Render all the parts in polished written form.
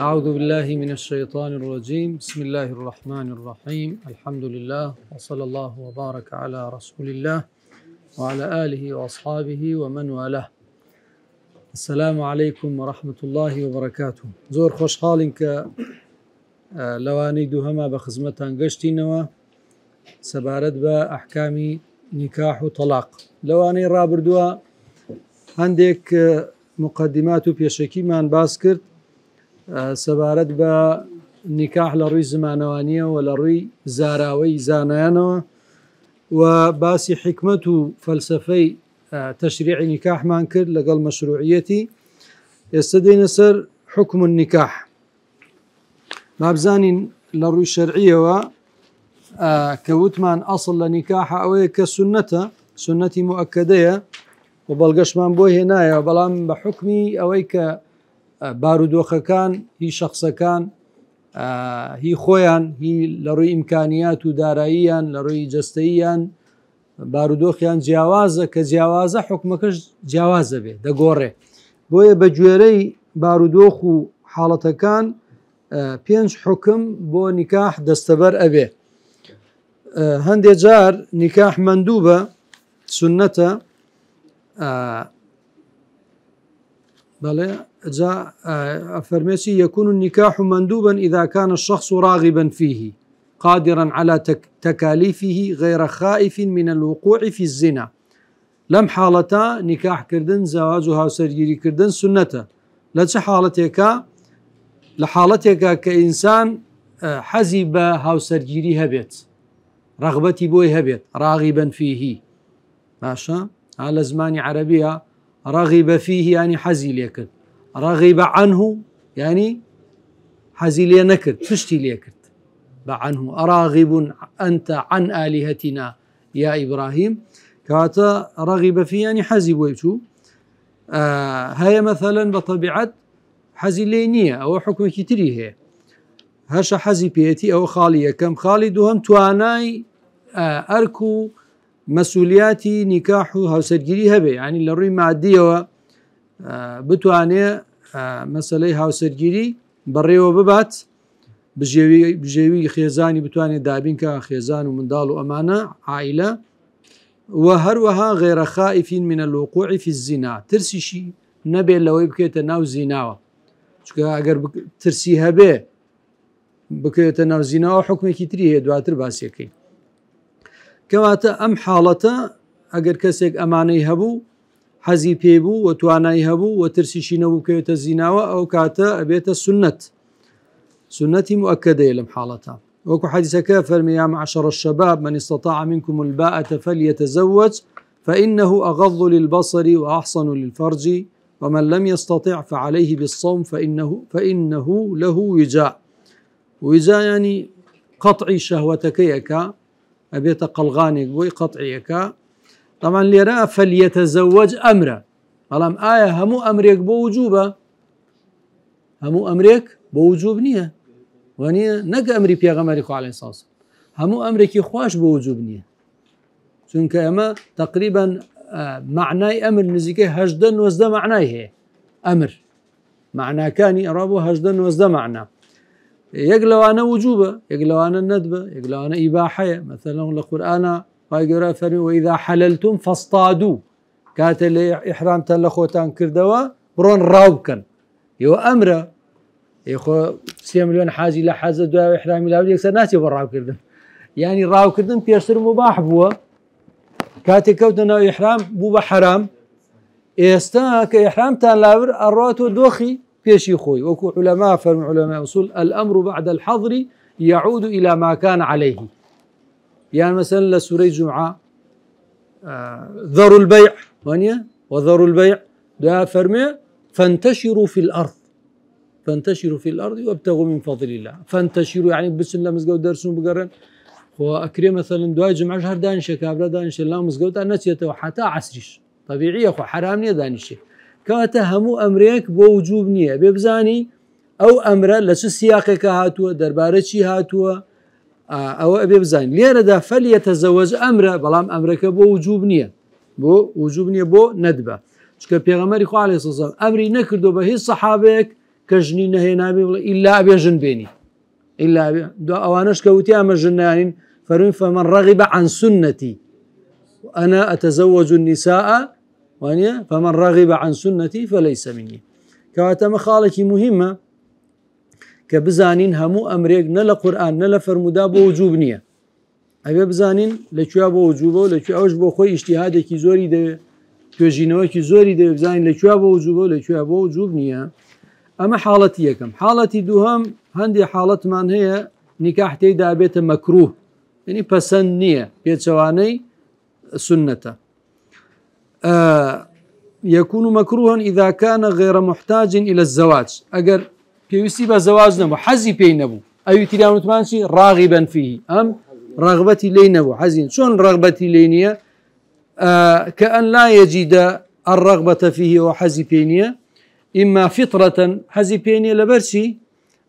أعوذ بالله من الشيطان الرجيم. بسم الله الرحمن الرحيم. الحمد لله وصلى الله وبارك على رسول الله وعلى آله وأصحابه ومن والاه. السلام عليكم ورحمة الله وبركاته. زور خوشحالين ك لواني دوهما بخزمتان قشتينوا سبارد بأحكام نكاح وطلاق. لواني رابردوا عندك مقدمات بيشكي من باسكرت سەبارەت بە نیکاح لە ڕووی زمانەوانیە و لە ڕووی زاراوەی زانایانەوە و باسی حکمت و فەلسفەی تەشریعی نیکاحمان کرد لەگەڵ مەشروعیەتی. ئێستا دێنە سەر حکم النیکاح. بابزانین لە ڕووی شەرعیەوە کە وتمان ئەسڵ لە نیکاحە ئەوەیە کە سونەتە، سونەتی مؤکدەیە و بەڵگەشمان بۆ هێنایە، بەڵام بە حکمی ئەوەی کە بارودۆخەکان هی شخصەکان هی خۆیان هی لە ڕووی ئیمکانیات و داراییان لە ڕووی جەستەییان بارودۆخیان جیاوازە کە جیاوازە حکمەکەش جیاوازە بێ دەگۆڕێ. بۆیە بە گوێرەی بارودۆخ و حاڵەتەکان 5 حکم بۆ نیکاح دەستەبەر ئەبێ. هەندێک جار نیکاح مەندوبە سنەتە، بەڵێ جاء فرميسي يكون النكاح مندوبا إذا كان الشخص راغبا فيه قادرا على تكاليفه غير خائف من الوقوع في الزنا. لم حالتا نكاح كردن زواجها وسرجيري كردن سنته لچ حالتك لحالتك كإنسان حزب هاو سرجيري هبت رغبتي بوي هبت راغبا فيه ماشا على زمان عربية. رغب فيه يعني حزي ليكرد، رغب عنه يعني حزي لي نكرد تشتي ليكرد عنه. أراغب أنت عن آلهتنا يا إبراهيم، كاتا رغب فيه يعني حزي بويتو. هاي مثلا بطبيعة حزي لينية أو حكم كتري هي هاشا حزي بيتي أو خالية كم خالي دوهم تواناي أركو مسؤولياتي نكاح هاوسەرگیری هەبێ، يعني لە ڕووی مادیەوە بتوانێ مەسەلەی هاوسەرگیری بەڕێوە ببات، بژێوی خێزانی بتوانێت دابینکە خێزان و منداڵ و ئەمانە عائلە، و هەروەها غێرە خائفین من الوقوع في الزنا، ترسیشی نەبێت لەوەی بکەێتە ناو زیناوە، چونکە ئەگەر ترسی هەبێ بکەوێتە ناو زیناوە حکمێکی تری هەیە دواتر باسیەکەی. کەواتە ئەم حاڵەتە ئەگەر کەسێک ئەمانەی هەبوو حەزی پێبوو و توانای هەبوو و ترسیشی نەبوو کەوێتە زیناوە ئەو کاتە ئەبێتە سنەت، سنەتی مؤکدەیە لەم حاڵەتە. وەکو حەدیثەکە فەرمی یا معشر الشباب من استطاع منكم الباءة فليتزوج فإنه أغض للبصر وأحصن للفرج ومن لم يستطع فعليه بالصوم فإنه له وجاء. وجاء يعني قطعي شهوتك أبيت قلغانك بوي قطعيك. طبعا ليرى فليتزوج أمره، بلام آية همو أمريك بوجوبة، همو أمريك بوجوب نية ونية نك أمري بيغمرك عليه الصلاة والسلام، همو أمريك يخواش بوجوب نية، چونك أما تقريبا معناي أمر نزيكي هجدا وزدا معناي هي أمر معنى كاني أرابو هجدا وزدا معنى. يقلو أنا وجوبة، يقلو أنا الندبة، يقلو أنا إباحة. مثلا القرآن قال فرمي وإذا حللتم فاصطادوا، كاتل إحرام تلخوتان كردوا برون راوكن يو أمره يخو 3 مليون حاجي لا حاجة دوا إحرامي لا يكسر ناس يبراو كردن، يعني راو كردن بيصير مباح بوا كاتل كوتنا إحرام بوبا حرام إستا كإحرام تان لابر الرواتو دوخي بيشي خوي. وكو علماء فرم علماء أصول الأمر بعد الحظر يعود إلى ما كان عليه. يعني مثلا لسورة جمعة ذروا البيع وذروا البيع دا فرمي فانتشروا في الأرض، فانتشروا في الأرض وابتغوا من فضل الله. فانتشروا يعني بسم الله مزقود درسون بقرن وأكرم مثلا دواء جمعة شهر دانشة كابلا دانشة الله مزقود نسيته حتى عسرش طبيعي أخو حرام نية دانشة. كاتا همو أمريك بوجوب نية ببزاني أو أمره لسو سياقك هاتوا دربارتشي هاتوا أو أبي بزاني ليرة دا فليتزوج أمره بلام أمرك بوجوب نية بو وجوب نية بو ندبة. چکە پێغەمبەری خوا عەلەیهی سەلام ئەمری نەکردو بە هیچ سەحابەیەک كجني نهي نابي إلا أبي جن بيني إلا أبي دو أوانش كوتي أما جنانين فرمي فمن رغب عن سنتي وأنا أتزوج النساء فمن رغب عن سنتي فليس مني كواتم خالك مهمة كبزانين همو أمريك نلا قرآن نلا فرمودا بوجوب نية أبي بزانين لكوا بوجوبه لكوا أوج بخوي اجتهاد كي زوري ده توجينه كي زوري ده بزانين لكوا بوجوبه لكوا بوجوب نية أما حالتي كم حالتي دوهم هندي حالة من هي نكاح تيدا بيت مكروه يعني پسند نية بيت شواني سنة يكون مكروها إذا كان غير محتاج إلى الزواج أجر بيوسي زواج نبو حزي بي نبو أي تريان تمانشي راغبا فيه أم رغبتي لي نبو حزين شون رغبتي لينية كأن لا يجد الرغبة فيه وحزي بينية إما فطرة حزي بينية لبرسي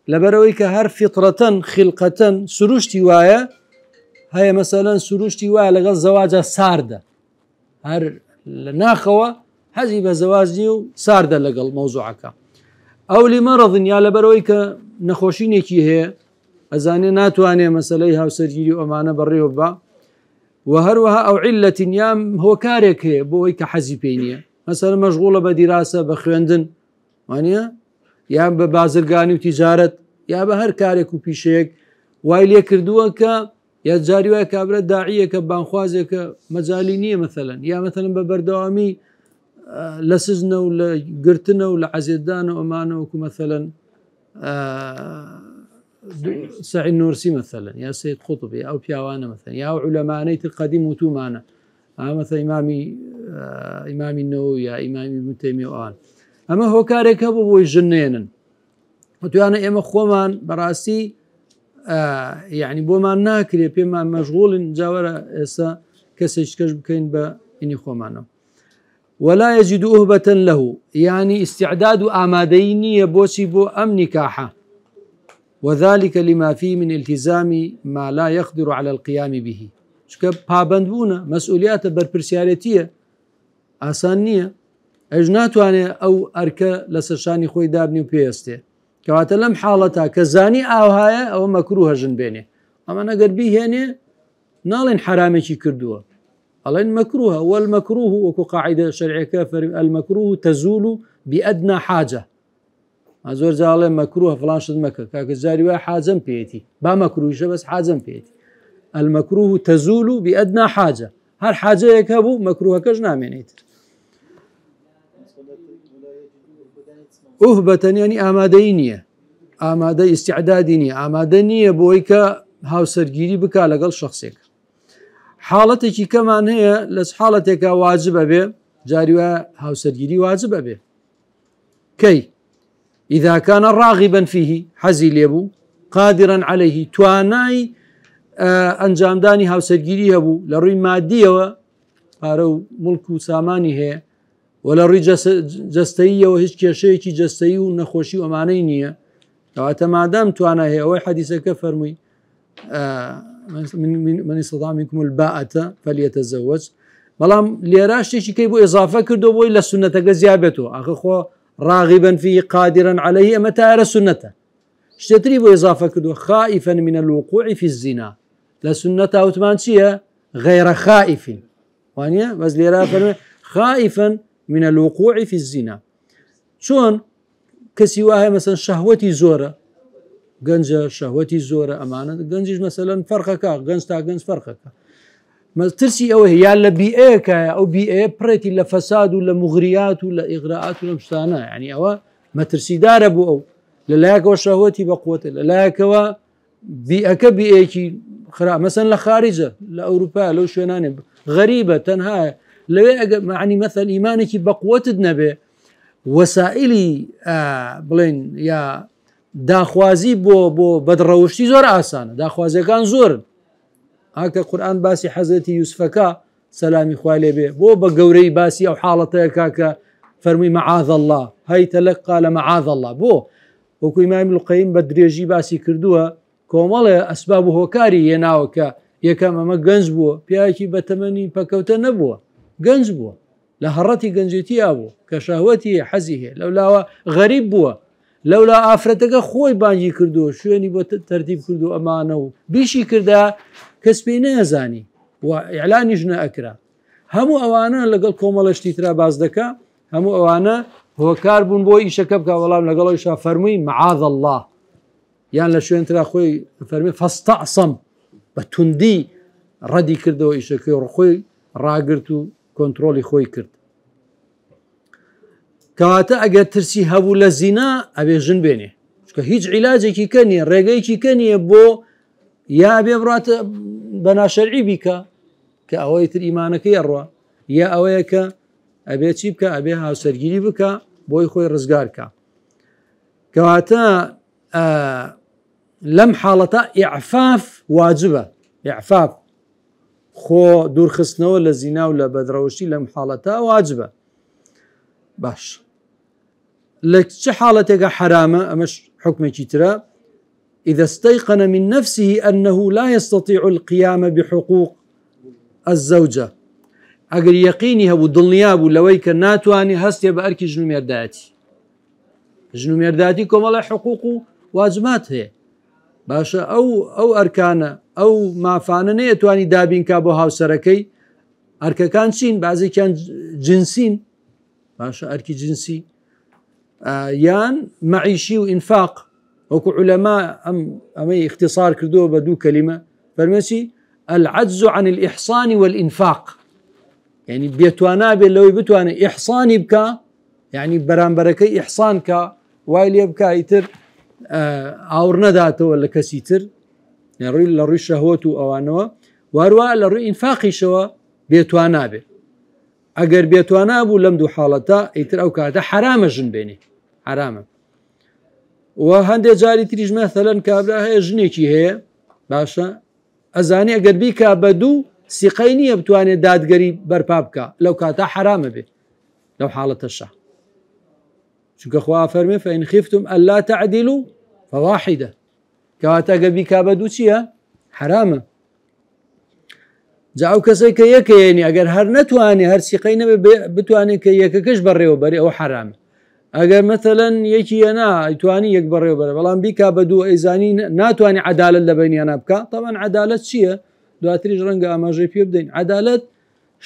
لبرويك هر فطرة خلقة سروشتي وايا هي مثلا سروشتي وايا لغا الزواج ساردة هر ناخوة حزي بزواج نيو ساردة لغا الموضوعك أو لمرض يا لبرويك نخوشيني كي هي أزاني ناتواني مسألة هاوسرجيري وأمانة بريه با وهروها أو علة يام هو كارك هي بويك حزي بينية مثلا مشغولة بدراسة بخويندن وانيا يا ببازرگاني وتجارة يا بهر كارك وبيشيك وايلي كردوك يا جاري كابرة داعية كبانخوازك مجالينية مثلا يا مثلا ببردوامي لسجنة ولا قرتنا ولا عزيدانة وأمانة وكو مثلا سعي النورسي مثلا يا سيد قطبي أو بياوانا مثلا يا علماء القديم وتومانا مثلا إمامي النووي يا إمامي ابن تيمية وآن أما هو كاريك هبو الجنين وتوانا إما خومان براسي يعني بوما ناكري بما مشغول جاورا إسا كسيش كجبكين بإني خومانا ولا يجد أهبة له يعني استعداد آمادين يبوسي بو أم نكاحه وذلك لما فيه من التزام ما لا يقدر على القيام به شكا بابندبونا مسؤوليات بربرسياليتية آسانية أجناتواني أو أركا لسرشاني خوي دابني وبيستي كواتا لم حالتها كزاني أو هاي أو مكروه جنبيني أما أنا قربي هنا نالين حرامي كردوه ألين مكروه والمكروه وكو قاعدة شرعية كافر المكروه تزول بأدنى حاجة أزور زالين مكروه فلان شد مكة كاك الزاري حاجة بيتي با مكروه بس حاجة بيتي المكروه تزول بأدنى حاجة هر حاجة يكابو مكروه كجنا منيت أهبة يعني آمادينية آمادة استعدادينية آمادينية بويكا هاو سرگيري بكا لقل شخصيك حالتك كمان هي لس حالتك واجب به جاري هاو سرگيري واجب به كي إذا كان راغبا فيه حزي ليبو قادرا عليه تواناي أنجام داني هاو سرگيري هبو لروي مادية وارو ملك ساماني هي ولا روي جستية وهيش كيشيكي جستية ونخوشي ومعنينية كواتا مادام توانا هي أول حديثة كفرمي من استطاع منكم الباءة فليتزوج بلام ليراش تيشي كيبو إضافة كردو بوي للسنة زيابته أخو راغبا فيه قادرا عليه متى أرى السنة اشتتري بو إضافة كردو خائفا من الوقوع في الزنا لسنة أوتمانشية غير خائف وانيا بس ليرا خائفا من الوقوع في الزنا شون كسيواها مثلا شهوتي زورة جنجة شهوتي زورة أمانة جنجش مثلا فرقك جنج تا جنج فرقك ما ترسي أوه يا لبيئك أو بيئة بريتي لفساد ولا مغريات ولا إغراءات ولا مشتانا يعني أوه ما ترسي داربو أو للاك وشهوتي بقوة للاك و بيئك بيئك مثلا لخارجة لأوروبا لو شنان غريبة تنها يعني مثلا إيمانك بقوة النبي وسائلي بلين يا داخوازي بو بدروشتي زور آسان داخوازي كان زور هكا قرآن باسي حضرتي يوسفكا سلامي خوالي به بو بقوري باسي أو حالتك هكا فرمي معاذ الله هاي تلك قال معاذ الله بو وكو إمام القيم بدريجي باسي كردوها كومالا أسبابه هوكاري يناوكا يكام أما قنز بو بياكي بتمني بكوتا نبوه قنز بو لهرتي قنجتي أبو كشهوتي حزيه لولا غريب بو لەولا ئافرەتەکە خۆی بانگی کردو شوێنی بۆ تەرتیب کردو ئەمانە و بیشی کردا کەس پێی نەزانی و ئیعلانیش نەئەکرا هەموو ئەوانە لەگەڵ کۆمەڵەشتی ترا باز دەکا هەموو ئەوانە هۆکار بوون بۆ ئیشەکە بکە وەڵام لەگەڵەوەیشا فەرمووی معاذ الله یان لە شوێن ترا خۆی فەرمی فەستەعسەم بە توندی ڕەدی کردەوە ئیشەکەی ڕخۆی ڕاگرت و کۆنتترۆلی خۆی کرد کەواتە ئەگەر ترسی هەبوو لە زینا ئەبێ ژن بێنێ چکە هیچ عیلاجێکی کەنیە ڕێگەیەکی کەنیە بۆ یا بێ بڕاتە بە ناشەرعی بیکە کە ئەوەی تر ئیمانەکەی ئەڕوا یا ئەوەیە کە ئەبێ چی بکە ئەبێ هاوسەرگیری بکە بۆی خۆی ڕزگارکە کەواتە لەم حاڵەتە ئیعفاف واجبە ئیعفاف خۆ دوورخستنەوە لە زینا و لە بەدڕەوشی لەم حاڵەتە واجبە باش لە چه حاڵەتێکە حرامە ئەمەش حکمێکی ترە إذا استيقن من نفسه أنه لا يستطيع القيام بحقوق الزوجة ئەگەر یەقینی هەبوو دڵنیا بوو لەوەی کە ناتوانێ هەستێ بە ئەرکی ژن و مێردایەتی ژن و مێردایەتی کۆمەڵی حقوق و واجبات هەیە باشە ئەو ئەرکانە ئەو مافانە نەیەتوانی دابینکا بۆ هاوسەرەکەی ئەرکەکان چین بازێکیان جنسین باشە ئەرکی جنسی یان مەعیشی و ئینفاق وەکو علەما ئەمەی اختصار کردووە بە دوو کەلیمە فەرمێسی العجز عن الإحصان والإنفاق يعني بێتوانە بێت لەوەی بتوانێت ئیحسانی بکە یعنی بەرامبەرەکەی ئیحسان کە وای لێ بکە ئیتر ئاور نەداتەوە لە کەسی تر لە ڕووی شەهوەت و ئەوانەوە واروە لە ڕووی ئینفاقیشەوە بێتوانە بێت ئەگەر بێتوانە بوو لەم دوو حاڵەتە ئیتر ئەو کاتە حرامە ژن بێنێ حرامە و هەندێک جاری تریش مەثەلەن کابرا هەیە ژنێکی هەیە باشە ئەزانی ئەگەر بیکا بە دوو سیقەی نییە بتوانێت دادگەری بەرپا بکە لەو کاتە حرامە بێت لەو حاڵەتەشە چونکە خوا فەرمێ فإن خفتم ألا تعدلوا فواحدة کەواتە ئەگەر بیکا بە دوو چییە حرامە جا ئەو کەسەی کە یەکەیەنی ئەگەر هەر نەتوانێ هەر سیقەی نەبێ بتوانێت کە یەکەکەش بەڕێوە بەرێ ئەوە حرامە ئەگەر مەثەلەن یەکی نا ئەیتوانی یەک بەڕێوە بەرە بەڵام بیکا بە دوو ئەیزانی ناتوانێت عەدالەت لە بەینیانە بکە تەبەن عەدالەت چییە دواتریش ڕەنگە ئاماژەی پێ بدەین عەدالەت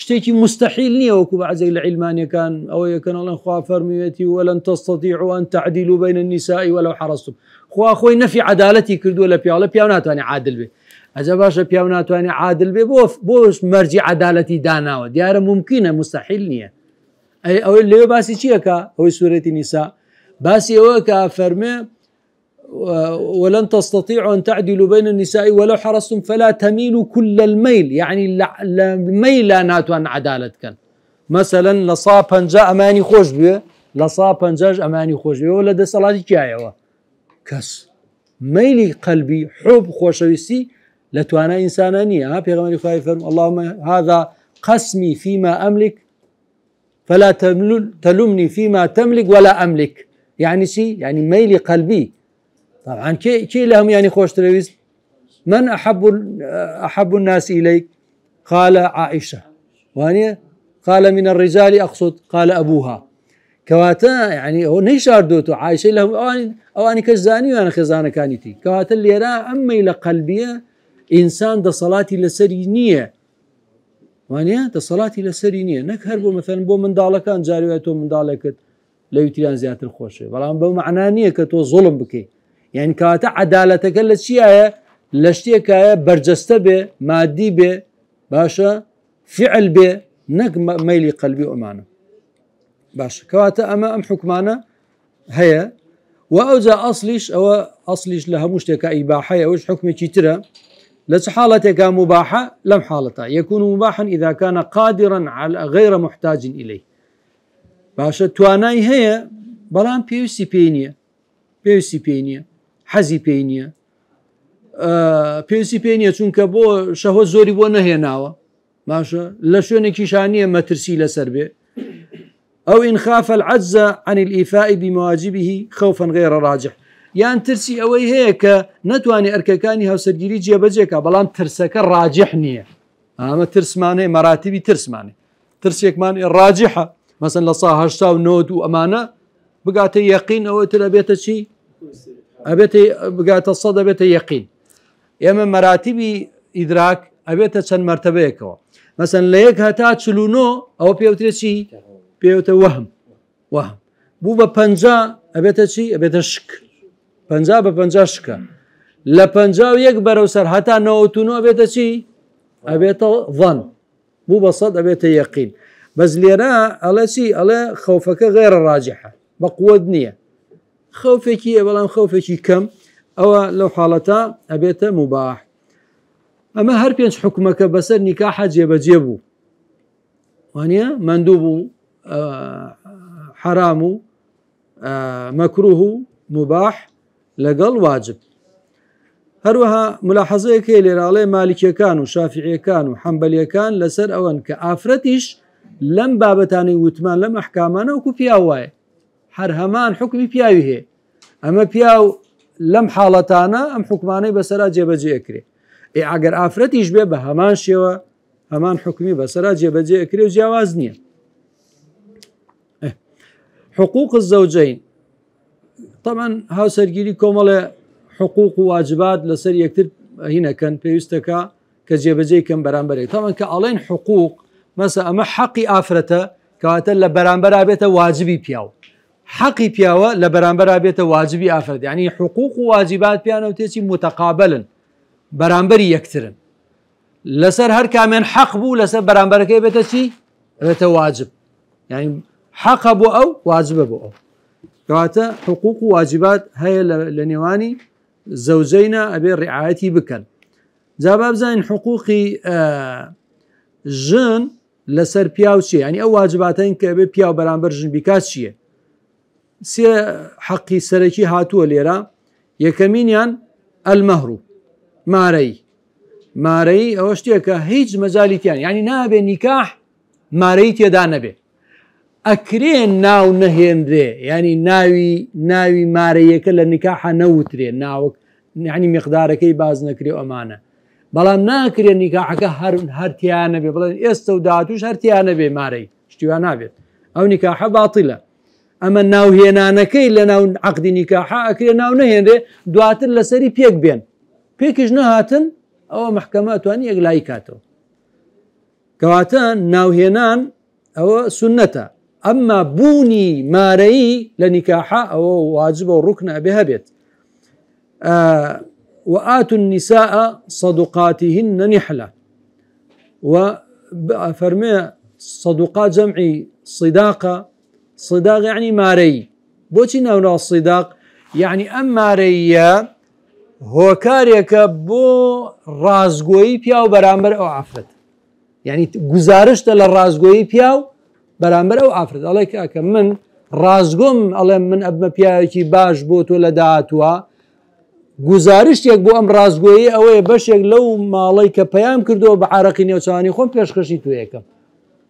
شتێکی مستحیل نییە وەکو بەعزێک لە عیلمانیەکان ئەوە یەکەنەڵێن خوا فەرموویەتی وەلەن تەستەطیعوا ئەن تعدیلوا بەین النساء وەلەو حەرەستم خوا خۆی نەفی عەدالەتی کردووە لە پیاو ناتوانێت عادل بێ ئەجا باشە پیاو ناتوانێت عادل بێ بۆ مەرجی عەدالەتی داناوە دیارە ممکنە مستحیل نییە ئەوەی لێوە باسی چیەکە ئەوەی سوورەتی نیسا باسی ئەوە کە فەرمێ ولن تستطيعوا أن تعدلوا بين النساء ولو حرصتم فلا تميلوا كل الميل يعني الميل ناتوان عدالة كان مثلا لصا پنجا أماني خوش بيه لصا پنجاج أماني خوش بيه ولا ده صلاة كايوه كس ميلي قلبي حب خوشويسي لتوانا إنسانانية ها بيغمري خواهي فرم اللهم هذا قسمي فيما أملك فلا تلمني فيما تملك ولا أملك يعني شي يعني ميلي قلبي طبعا كي لهم يعني خوش تلويز من أحب الناس إليك قال عائشة وانية قال من الرجال أقصد قال أبوها كواتا يعني هو نيشار دوتو عائشة لهم أواني كزاني وأنا خزانة كانتي كواتا اللي يرى أما إلى قلبية إنسان دا صلاتي لسرينية وانية دا صلاتي لسرينية نكهر بو مثلا بو من دالكان جاريواتو من دالكت لا يتيان زيادة الخوشة بلان بو معنانية كتو ظلم بكي يعني كاتا عدالتك اللي شيء لشتيك برجسته به مادي به باشا فعل به نك ميلي قلبي وأمانة باشا كاتا أم حكمانا هي وأوجا أصليش لها مشتكى إباحة أوش حكمي ترى لحالتك مباحة لم حالتها يكون مباحا إذا كان قادرا على غير محتاج إليه باشا تواناي هي بلان بيوسي بينيا حەزی پێی نییە پێویستی پێی نییە چونکە بۆ شەهوەت زۆری بۆ نەهێناوە باشە لە شوێنێکی شانیە مەترسی لەسەر بێ ئەو إن خاف العجز عن الإيفاء بمواجبه خوفا غير راجح یان ترسی ئەوەی هەیە کە نەتوانێت ئەرکەکانی هاوسەرگیری جێبەجێکە بەڵام ترسەکە ڕاجح نییە ئەمە ترسمانەیە مەراتیبی ترسمانێ ترسێکمان ڕاجحە مەسەن لە 1970 و ئەمانە بقات يقين أو تلبيت شيء أبيت بقات الصد أبيت يقين يا مراتب إدراك أبيت سن مرتبة كوا مثلا ليك هتا تشلونو أو بيوتري شيء بيوت وهم بوبا بنجا أبيت شيء أبيت شك بنجا ببنجا شك لا بنجا ويكبر وسر هتا نوتونو أبيت شيء أبيت ظن بوبا صد أبيت يقين بس ليرا على شيء على خوفك غير الراجحة بقوة نية خوفك بلام خوفك كم أو لو حالتا أبيت مباح أما هربينش حكمك بسر نكاح جيبو وانيا مندوب حرام مكروه مباح لقل واجب هروها ملاحظة كي لرالي مالكي كانوا شافعي كانوا حنبلي كان لسر أوان كآفرتش لم بابتاني وثمان لم أحكامانا وكو بياواي هرهمان حكمي بياوي هي أما بياو لم حالتانا أم حكماني بسرا جيبجي أكري اگر آفرتیش بێ بە هەمان شێوە هەمان حکمی بەسەرا جێبەجێ ئەکرێ و جیاواز نییە. حقوق الزەوجەین طبعا هاوسەرگیری کۆمەڵێ حقوق و واجبات لەسەر یەکتر هینەکەن پێویستەکە کە جێبەجێ کەم بەرامبەرێک طبعا کە ئەڵێن حقوق مەسە ئەمە حەقی ئافرەتە کەواتە لە بەرامبەرا بێتە واجبی پیاو حەقی پیاوە لە بەرامبەرا بێتە واجبی ئافرەت یعنی حقوق و واجبات پیانەوتێکی متقابلن بەرامبەری یەکترن لەسەر هەر کامیان حەق بوو لەسەر بەرامبەرەکەی بێتە چی بێتە واجب یعنی حەقە بۆ ئەو واجبە بۆ ئەو کەواتە حقوق و واجبات هەیە لە نێوانی زەوجەینە ئەبێ ڕعایەتی بکەن. جا با بزانین حقوقی ژن لەسەر پیاو چیە ینی ئەو واجباتەین کە ئەبێ پیاو بەرامبەر ژن بیکات چییە؟ سێ حەقی سەرەکی هاتووە لێرە. یەکەمینیان ئەلمەهڕ مارەی ئەوە شتێکە هیچ مەجالیتیان ینی نابێ نیکاح مارەی تێدا نەبێ ئەکرێن ناو نەهێنرێ ینی ناوی مارەیەکە لە نیکاحە نەوترێ ناوک ینی میقدارەکەی باز نەکرێ ئەمانە بەڵام ناکرێن نیکاحەکە هەرتیان نەبێ بڵێن ئێستا و داهاتووش هەرتیان نەبێ مارەی شتیوان نابێت ئەو نیکاحە باتیلە. ئەمە ناوهێنانەکەی لە ناو عەقدی نیکاحە ئەکرێ ناو نەهێنرێ دواتر لەسەری پێک بێن پێکش نەهاتن ئەوە محکەمە ئەتوانی یەکلایی کاتەوە کەواتە ناوهێنان ئەوە سونەتە ئەمما بوونی مارەیی لە نیکاحە ئەوە واجبە و ڕوکنە ئەبێ هەبێت. وآتوا النساء صدقاتهن نحلة وفرمي صدقات جمعي صداقة صداق يعني ماري بوشي ناونا الصداق يعني أم مارية هۆکارێکە بۆ ڕازگۆیی پیا و بەرامبەر ئەو ئافرەت یعنی گزارشتە لە ڕازگۆیی پیا و بەرامبەر ئەو ئافرەت ئەڵێ کاکە من ڕازگۆم ئەڵێ من ئەبمە پیاوێکی باش بۆ تۆ لە داهاتووە گزارشتێک بۆ ئەم ڕازگۆیی ئەوەیە بەشێک لەو ماڵی کە پەیام کردەوە بە عارەقی نێوچوانی خۆم پێشکەشی تۆ یەکەم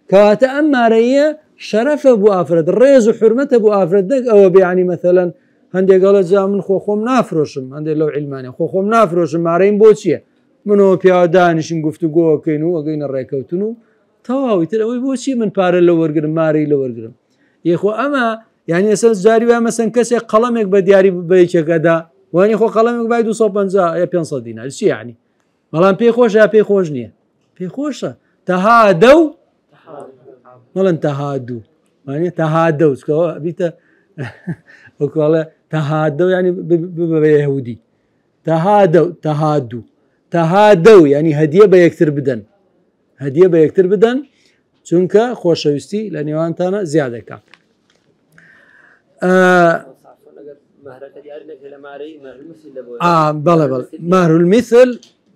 کەواتە ئەم مارەیە شەرەفە بۆ ئافرەت ڕێز و حرمەتە بۆ ئافرەت نەک ئەوە بێعنی مەثەلەن هەندێکڵە جا من خۆخۆم نافرۆشم هەندێک لەو عیلمانە خۆخۆم نافرۆشم مارەیم بۆ چییە منەوە پیاوەدانیشین گفتوگۆکەین و ئەگەینە ڕێکەوتن و تەواوی تر ئەوەی بۆچی من پارە لە وەرگرم مارەی لە وەرگرم یەخۆ ئەمە یعنی ئێستا جاری وای مەسەن کەسێک قەڵەمێک بە دیاری بەیەکێکەدا وانی خۆ قەڵەمێک بای 250 یا 500 دینار چی یعنی بەڵام پێی خۆش یا پێی خۆش نییە پێی خۆشە تەهادە و مەڵەن تەهادوو وانە تەهادە و چکەوە بیتە وەکڵە تهادوا يعني بيهودي تهادوا يعني هدية بيكتر بدن چونکە خۆشەویستی لە نێوانتانە زیادەکە. بەڵێ مەهر المثل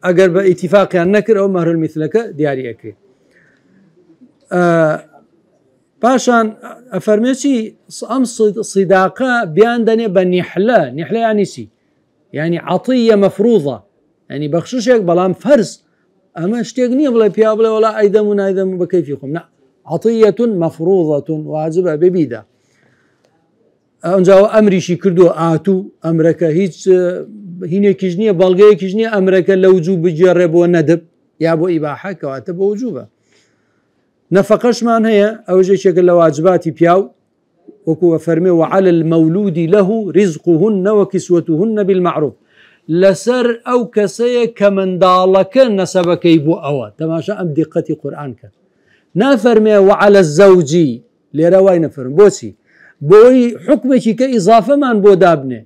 ئەگەر بە ئیتیفاقیان نەکرد ئەو مەهر المثلەکە دیاری ئەکرێت. پاشان ئەفەرمێکی ئەم صیداقە بیان دەنێ بە نیحلە یانی چی یعنی عەطیە مەفروضە ینی بەخششێک بەڵام فەرز ئەمە شتێک نییە بڵێ پیا بڵێ وەڵا ئەیدەم و نایدەم بە کەیفی خۆم نا عەطیەة مەفروضەة واجبە ببیدا ئەوجاوە ئەمریشی کردووە ئاتوو ئەمرەکە هیچ هینێکیش نییە بەڵگەیەکیش نییە ئەمرەکە لە وجوب بجێڕێ بۆ نەدب یا بۆ ئیباحە کەواتە بە وجوبە. نەفەقەشمان هەیە ئەو ژێکێکە لە واجباتی پیاو وكو فرمي وعلى المولود له رزقهن وكسوتهن بالمعروف لسر أو كسي كمن دالك نسبك يبو أوا تماشا أم دقتي قرآنك نافرمي وعلى الزوجي لرواي نفرم بوسي بوي حكمك كإضافة من بودابنه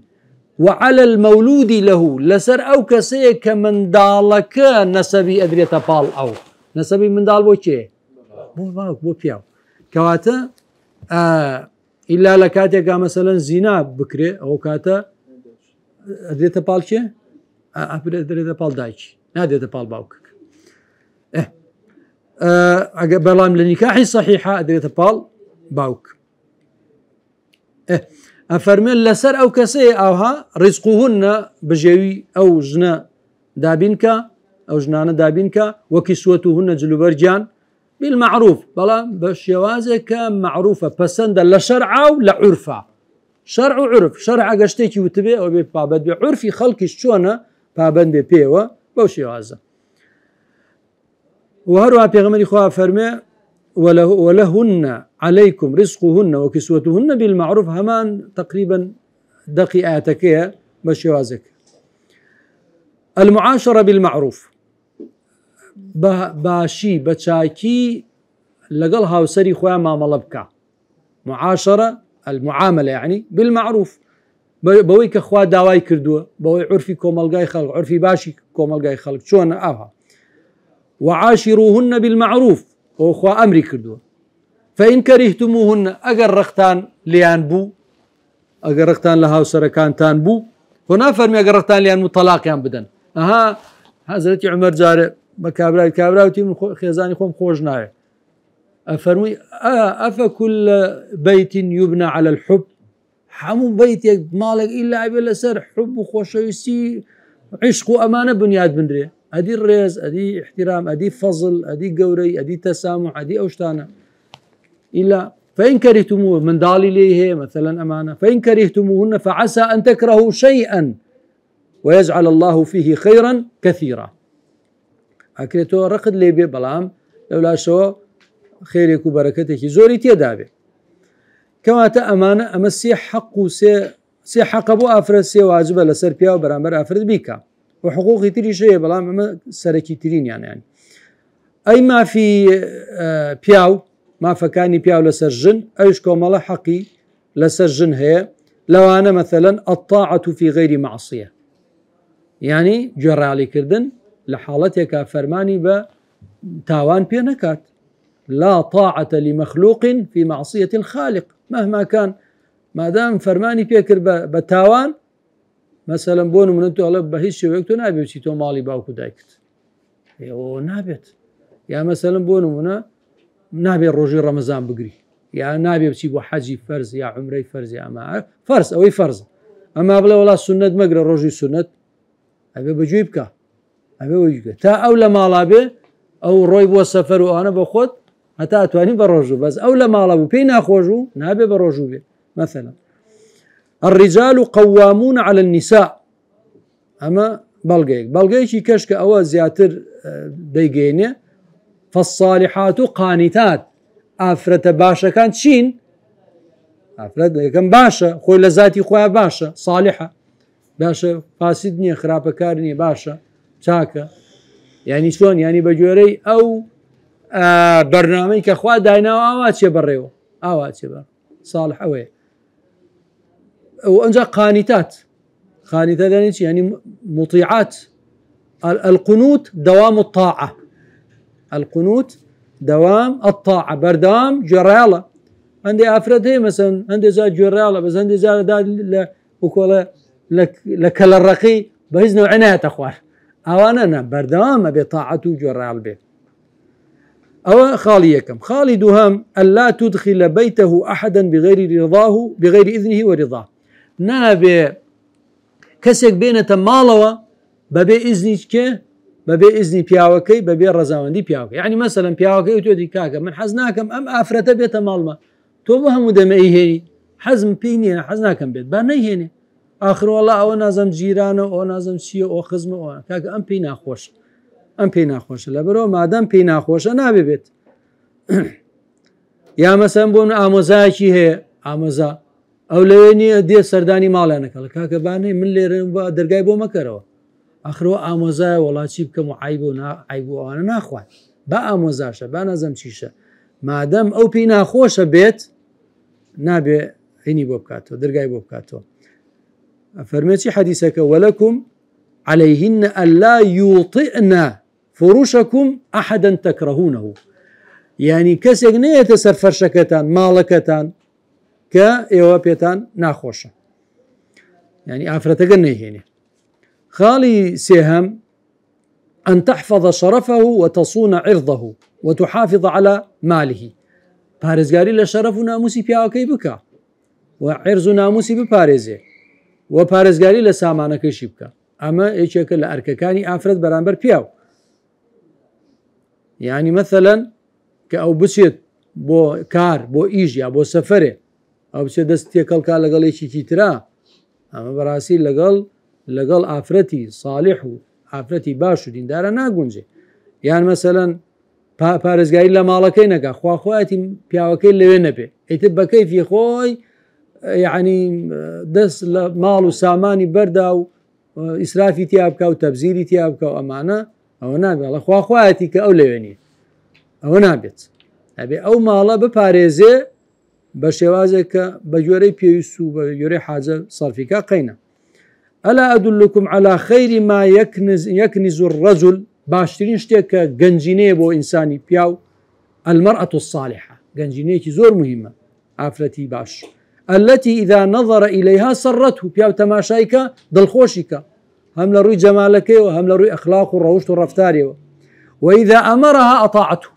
وعلى المولود له لسر أو كسي كمن دالك نسبي أدريتا بال أو نسبي من دال بو چه بو باوك بو بياو كواتا إلا لكاتك مثلا زنا بكري أو كاتا أدريتا بال چه أدريتا بال دايش نادريتا بال باوكك بلام لنكاحي صحيحة أدريتا بال باوك أفرمي لسر أو كسي أوها رزقهن بجوي أو جنا دابينكا أو جنان دابينكا وكسوتهن جلوبرجان بالمعروف بلام بشيوازك معروفة بسند لشرع أو لعرفة شرع وعرف شرع قشتيكي وتبي أو ببابد بعرفي خلقي شونا بابن ببيوة بوشيوازة وهروها بيغمري خواه فرمي ولهن عليكم رزقهن وكسوتهن بالمعروف همان تقريبا دقيقاتك بشيوازك المعاشرة بالمعروف باشي بتشاكي لقل هاوسري خواه ما ملبكا معاشرة المعاملة يعني بالمعروف بويك خواه داواي كردوه بوي عرفي كومالقاي خلق عرفي باشي كومالقاي خلق شون اوها وعاشروهن بالمعروف وخوا أمري كردوه فإن كرهتموهن أجر رختان ليان بو أجر رختان لها وسركان تان بو هنا فرمي أجر رختان ليان مطلاق يان بدن حضرت عمر جار كابراوتي من خيزاني خوم خوجناي أفرمي أفكل بيت يبنى على الحب حمو بيت مالك إلا بلا سر حب وخوشويسي عشق وأمانة بنياد بنري أدي الريز أدي احترام أدي فضل أدي قوري أدي تسامح أدي أوشتانا إلا فإن كرهتموه من دالي ليه مثلا أمانة فإن كرهتموهن فعسى أن تكرهوا شيئا ويجعل الله فيه خيرا كثيرا أكريتو رقد لي بي بلام لولا شو خيرك وبركتك زوري تيدابي كما تأمانة أما سي حق سي حق أبو أفرد سي واجبة لسر بيا وبرامبر أفرد بيكا وحقوقي تري شيء بلام أما سركي ترين يعني أي ما في بياو ما فكاني بياو لسرجن أيش كومالا حقي لسرجن هي لو أنا مثلا الطاعة في غير معصية يعني جرى علي كردن لحالتك فرماني بتاوان بينكات لا طاعة لمخلوق في معصية الخالق مهما كان ما دام فرماني بيكر بتاوان مثلا بونو من انتو غلب بهيش شويكتو نابي بسيتو مالي باوكو دايكت يو نابت يا مثلا بونو منا نابي الرجي رمضان بقري يا نابي بسيبو حجي فرز يا عمري فرز يا ما فرز اوي فرز اما بلا ولا سنة مقرا الرجي سنة ابي بجيبك ابي بجيبك تا اولا مالابي او روي بو سفر وانا بخد حتى اتواني بروجو بس اولا مالابو بينا خوجو نابي بروجو بي مثلا الرجال قوامون على النساء اما بلغيك شي كشك او زياتر ديجيني فالصالحات قانتات افرت باشا كانت شين افرت كان باشا خوي لذاتي خويا باشا صالحه باشا فاسدني خرابه كارني باشا شاكا يعني شلون يعني بجوري او برنامج كخوا داينا اواتشي بريو اواتشي بر صالح اوي وانجا قانتات يعني مطيعات القنوت دوام الطاعه القنوت دوام الطاعه بردام جرالة عندي افرد هي مثلا عندي زاد جرالة بس عندي زاد وكولا لك الرقي بهز نوعينات اخوان اوانا بردام بطاعته جرال به او خاليكم خالي دهام الا تدخل بيته احدا بغير اذنه ورضاه نابي كسك بينة مالوا ببي إذنك ببي إذن بياوكي ببي الرزاوندي بياوكي يعني مثلا بياوكي وتودي كاكا من حزناكم أم أفرت بيت مالما توبهم ودمئي هيني حزم بيني حزناكم بيت باني هيني آخر والله أو نازم جيرانه أو نازم شيء أو خزمه أو كاكا أم بينا خوش لبرو ما دام بينا خوش نابي بيت يا مثلا بون آموزاكي هي ئامۆزا ئەو لەوێنیە دێ سەردانی ماڵیانەکە لە کاکەبانەی من لێرە دەرگای بۆ مەکەرەوە ئەخرەوە ئامۆزای وڵاتی بکەم و عیب و عیب و ئەوانە ناخوات با ئامۆزاشە با نەزەم چیشە مادەم ئەو پێی ناخۆشە بێت نابێ هینی بۆ بکاتەوە دەرگای بۆ بکاتەوە فەرمێکی حەدیثەکە وەلەکم عليهن ألا يوطئن فرشكم أحدا تكرهونه يعني كسيك نية سر فرشكتان مالكتان كإيوا بيتان ناخوشة يعني آفرتك النهيني خالي سيهم أن تحفظ شرفه وتصون عرضه وتحافظ على ماله بارزقاري لشرف ناموسي بياوكي بكا وعرض ناموسي ببارزي وبارزقاري لسامانك شبكا أما إيشك لأرككاني آفرت برامبر بياو يعني مثلا كأو بسيط بو كار بو إيجيا بو سفره أو بسيط دستي كالكا لقل إيشي ترا أما براسي لقل آفرتي صالح آفرتي باشو دين دارا ناقونجي يعني مثلا بارزقاري لمالكي نقا خواهاتي بياوكي لوي نبي ايتبا كيفي خوي يعني دس مال وساماني بردا إسرافي تيابكا وتبزيري تيابكا وأمانة أو نابي الله خواهاتي كأو لويني أو نابت أبي أو مالا بباريزي بشوازك بجوري بيوسو بجوري حاجة صرفك قينا ألا أدلكم على خير ما يكنز الرجل باشترين شتيك جنجيني بو إنساني بياو المرأة الصالحة جنجيني زور مهمة عفرتي باش التي إذا نظر إليها سرته بياو تماشايك دلخوشك هم لروي جمالك وهم لروي أخلاق وروشت والرفتاري وإذا أمرها أطاعته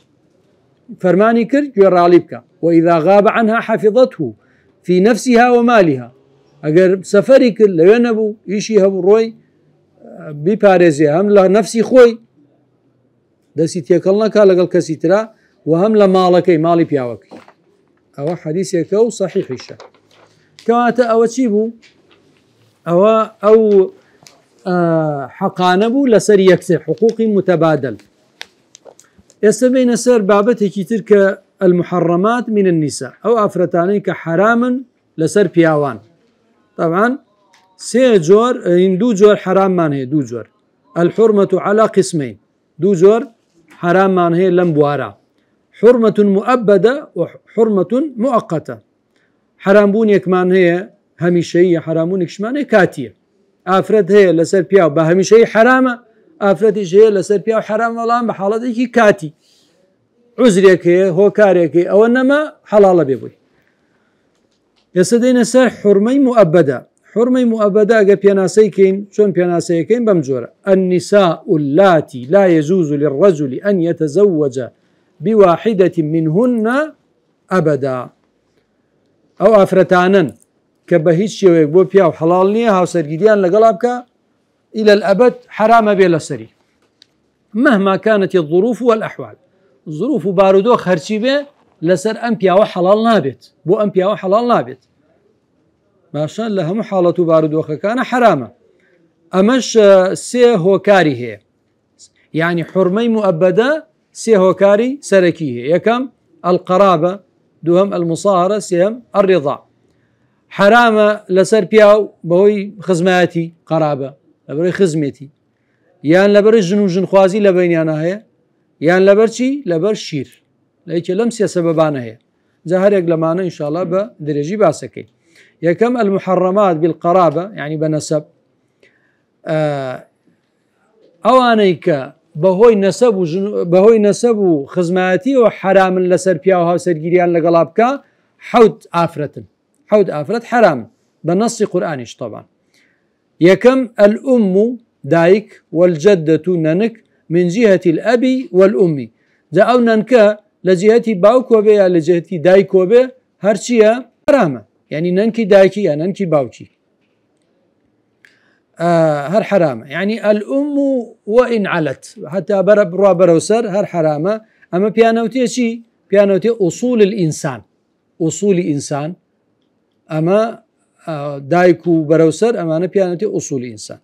فرماني كر جراليبك وإذا غاب عنها حفظته في نفسها ومالها أجر سفرك لو ينبو يشي هبو روي بباريزي هم لنفسي خوي دسي تيكلنا كالقل كسيترا وهم لمالك مالي بياوك أو حديثك أو صحيح الشيء كما أو تشيبو أو حقانبو لسر يكسر حقوق متبادل يستبين سر بابتك تلك المحرمات من النساء أو أفرتاني كحراما لسر بياوان طبعا سي جور دو جور حرام مان هي دو جور الحرمة على قسمين دو جور حرام مان هي لمبوارا حرمة مؤبدة وحرمة مؤقتة حرام بونيك مان هي هميشية حرامونك شمان هي كاتية أفرد هي لسر بياو بهميشية حرامة أفرد هي لسر بياو حرام والله بحالتك كاتي عذرك هي هو كارك أو إنما حلال بيبوي يسدين سر حرمي مؤبدة حرمي مؤبدة أجا بياناسيكين شون بياناسيكين بمجورة النساء اللاتي لا يجوز للرجل أن يتزوج بواحدة منهن أبدا أو أفرتانا كبهيج شويك بو بياو حلال نية هاو سرقيديان لقلابك إلى الأبد حرام بلا سري مهما كانت الظروف والأحوال الظروف باردو خرشي به لسر أم بياو حلال نابت بو أم بياو حلال نابت ماشان لهم حالة باردو كان حرامة أمش سي هوكاري هي يعني حرمي مؤبدة سي هوكاري سركي هي يكم القرابة دوهم المصاهرة سيهم الرضاع حرامة لسر بياو بوي خزماتي قرابة لبري خزمتي يان لبر الجنو جنخوازي لبينيانا هي يان لبرشي لبر شير ليك لمسيا سببانا هي زهر يقلمانا إن شاء الله بدرجي باسكي يكم المحرمات بالقرابة يعني بنسب أوانيك بهوي نسب خزماتي وحرام لسر بياوها سرقيريان لقلابك حود آفرت حرام بنص قرآنيش طبعا يكم الأم دايك والجدة ننك من جهة الأب والأم أو ننك لجهة باوك وبيا لجهة دايك وبيا هرشيا حرامة يعني ننكي دايكي يعني ننكي باوكي هر حرامة يعني الأم وإن علت حتى بروسر هر حرامة أما بيانوتي شي بيانوتي أصول إنسان أما دايكو بروسر أما بيانوتي أصول إنسان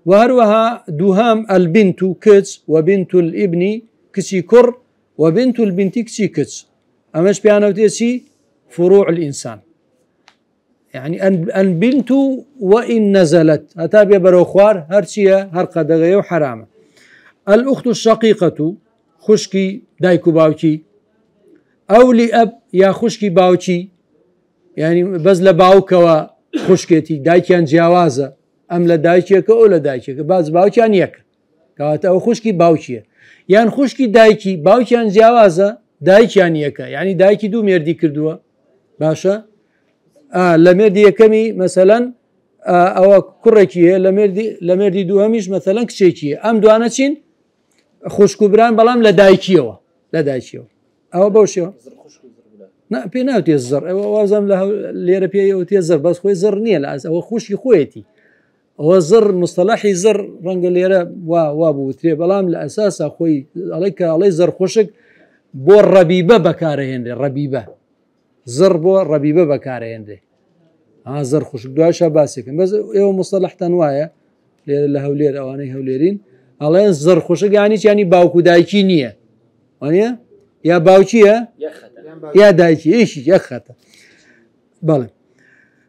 وهروها دوهام البنت كتس وبنت الابن كسي كر وبنت البنت كسي كتس أماش بيانوتي شي فروع الإنسان يعني البنت وإن نزلت هتابع بروخوار هرشيا هرقدغي وحرامة. الأخت الشقيقة خشكي دايكو باوكي أو لأب يا خشكي باوكي يعني بزل باوكوا خشكتي دايكيان جاوازة أم لدايكيك أو لدايكيك باز باوكيان يك كوات أو خشكي باوكي يعني خشكي دايكي باوكيان جاوازة دايكيان يك يعني دايكي دو مردي كردوا باشا لمردي يكمي مثلا أو كركيه لمردي دوهميش مثلا كشيكيه أم دوانا چين خشكو بران بلام لدايكيو أو بوشيو نا بيناوتي الزر وازم له ليرة بيوتي الزر بس خوي زر نية لأس أو خوشي خويتي هو الزر مصطلحي زر رنق ليرة وابو تري بلام لأساس أخوي عليك علي زر خوشك بو الربيبة بكاره هندي الربيبة زر بو الربيبة بكاره هندي زر خوشك دواشا باسك بس يوم مصطلح تنوايا ليرة لهولير أواني هوليرين علي زر خوشك يعني باوكو دايكي نية وانيا يا باوكية يا دايكي ايش يخته بلى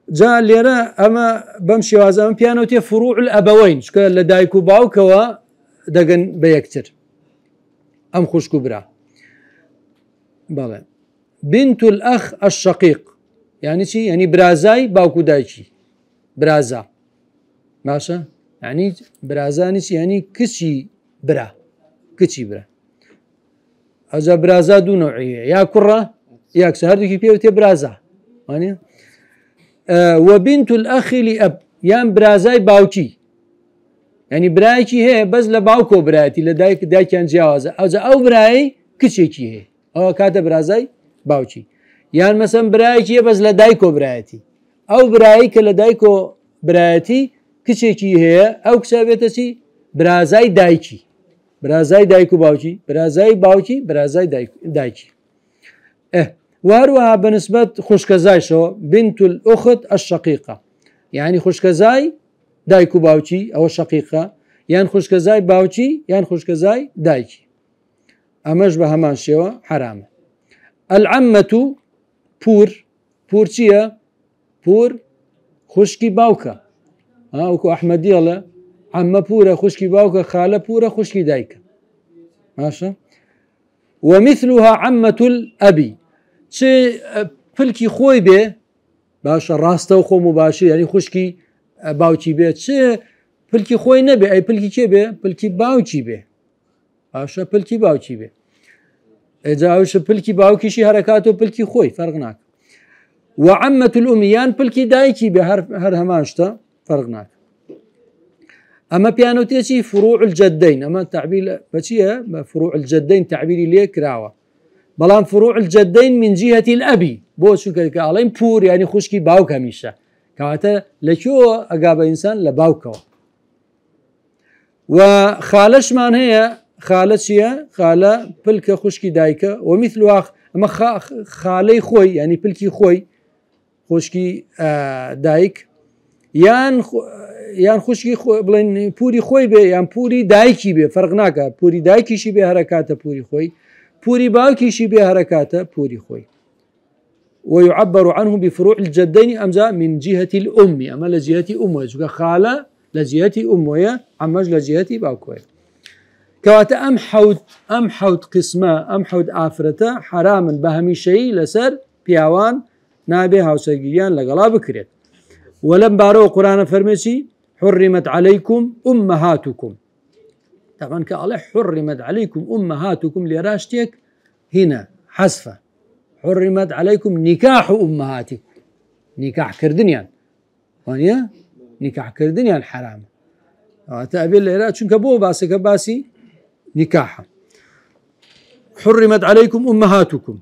جاء ليرة أما بمشي وازم بيانوتي فروع الأبوين شكل لدايكو باوكوا دقن بيكتر أم خوش كبرى بلى بنت الأخ الشقيق يعني شي يعني برازاي باوكو دايكي برازا ماشي يعني برازاني يعني كشي برا أجا برازا دو نوعية يا كرة يا كسر هردوكي بيوتي برازا يعني وبنت الأخ لأب يان برازاي باوكي يعني برايكي هي بس لباوكو برايتي لدايك دايكان جوازة أو براي كشيكي هي أو كاتا برازاي باوكي يعني مثلا برايكي بس لدايكو برايتي أو برايك لدايكو برايتي كشيكي هي أو كسابيتسي برازاي دايكي برازاي دايكو باوكي برازاي باوكي برازاي دايكي وهروها بالنسبة خشكزاي شو بنت الأخت الشقيقة يعني خشكزاي دايكو باوكي أو الشقيقة يعني خشكزاي باوكي يعني خشكزاي دايكي أماش بهمان شوا حرام. العمة بور چيا بور خشكي باوكا وكو أحمد يلا عمة بورة خشكي باوكا خالة بورة خشكي دايكا ماشي. ومثلها عمة الأبي شيء بلكي خوي به باش راسته وخو مباشر يعني خشكي باوكي به شيء بلكي خوي نبي أي بلكي كي به بلكي باوكي به باشا بلكي باوكي به إذا وش بلكي باوكي شي حركاته بلكي خوي فرقناك. وعمة الأميان بلكي دايكي به هر هماشتا فرقناك. أما بيانوتيشي فروع الجدين أما تعبير بشيء فروع الجدين تعبيري ليه كراوة بلان فروع الجدين من جهة الأبي بو شو كالين بور يعني خشكي باوك هميشة كواتا لكو أقاب إنسان لباوكو. وخالش من هي خالش هي خالة بلك خشكي دايكا ومثل أما خالي خوي يعني بلكي خوي خشكي دايك يان خشكي بلين بوري خوي به يان بوري دايكي به فرقناك بوري دايكي شي به حركاته بوري خوي بوري باوكي شي به حركاته بوري خوي. ويعبر عنه بفروع الجدين أمزا من جهة الأم أما لجهة أمه خالة لجهة أمه عمج لجهة باوكوي كواتا أم حوت قسمة أم حوت آفرته حراما بهمي شيء لسر بياوان نابي هاوساقيان لقلا بكريت. ولم بارو قرآن فرمسي حرمت عليكم أمهاتكم طبعا كالله حرمت عليكم أمهاتكم لراشتك هنا حسفة حرمت عليكم نكاح أمهاتكم نكاح كردنيان وانيا نكاح كردنيان حرام تأبي الليلات شنك بو باسي نكاحا. حرمت عليكم أمهاتكم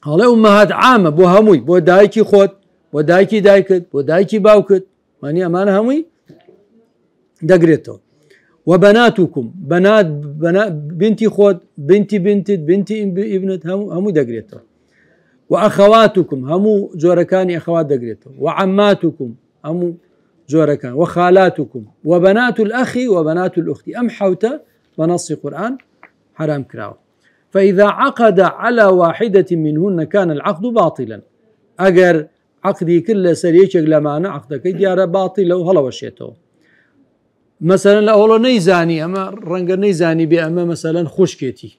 هلا أمهات عامة بو هموي بو دايكي خود بو دايكي دايكت بو دايكي باوكت ماني أمان هموي دقريتو. وبناتكم بنات بنتي خود بنتي ابنت همو دقريتو. وأخواتكم همو جوركاني أخوات دقريتو. وعماتكم همو جوركان. وخالاتكم وبنات الأخ وبنات الأخت أم حوتا بنص القرآن حرام كراو. فإذا عقد على واحدة منهن كان العقد باطلا أجر عقدي كل سريك لمانع عقدك ديار باطل لو هلا وشيته مثلا لا والله نيزاني اما رنج نيزاني باما مثلا خشكتي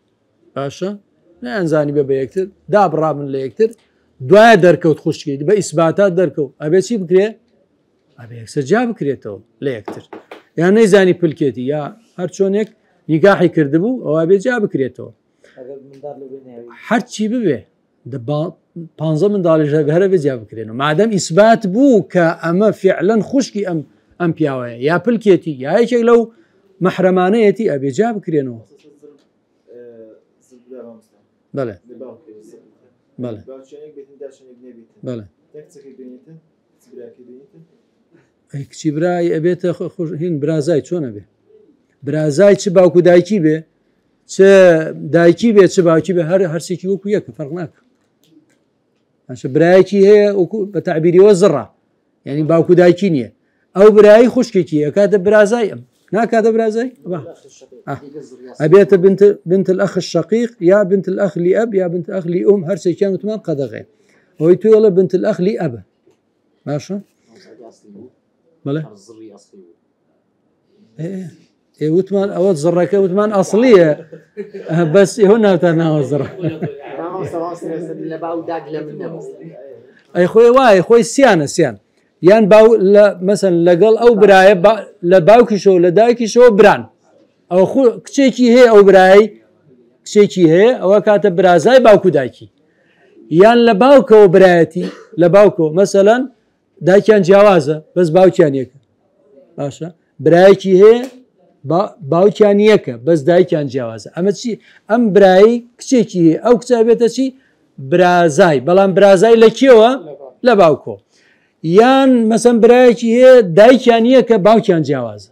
باشا لا انزاني بيكتر داب راب من ليكتر دعاء دركوت خشكتي باثباتات دركو ابي شي بكري ابي اكسجاب بكريتو ليكتر يعني نيزاني بلكيتي يا هرشونيك نكاحي كردبو او ابي جاب بكريتو هرشي ببي دبا بانزا من دالج هره بجاب بكرينو ما دام اثبات بو كاما فعلا خشكي ام بياوي يا بلكيتي يا هيك لو محرمانيتي ابي جاب بكرينو بله بله بله اي كشي براي ابيت هين برازاي شلون ابي برازاي چ باوكو دايكي بي چ دايكي بي چ باوكي بي هر شيء وكو يك فرقناك عشان برايكي هي بتعبيري وزرة يعني باوكو دايكينيه او براي خشكيكي كاتب برازاي نا كاتب برازاي ابيت بنت الاخ الشقيق يا بنت الاخ لاب يا بنت الاخ لام هر شيء كانوا تمام قدغين ويتو يلا بنت الاخ لاب ماشي بله ايه وثمان اول زركه وثمان اصليه بس هنا تناول زركه اي خوي واي خوي سيان يان باو مثلا لقل او براي لباوكي شو لدايكي شو بران او خو كشيكي هي او براي كشيكي هي او كاتب برازاي باوكو دايكي يان لباوكو وبرايتي لباوكو مثلا دايكان جوازه بس باوكيان يك باشا برايكي هي باوكيان يك بس دايكان جوازه اما شي ام براي كشيكي او كتابته شي برازاي بلان برازاي لكيوا لباوكو يان مثلا برايكي هي دايكان يك باوكيان جوازه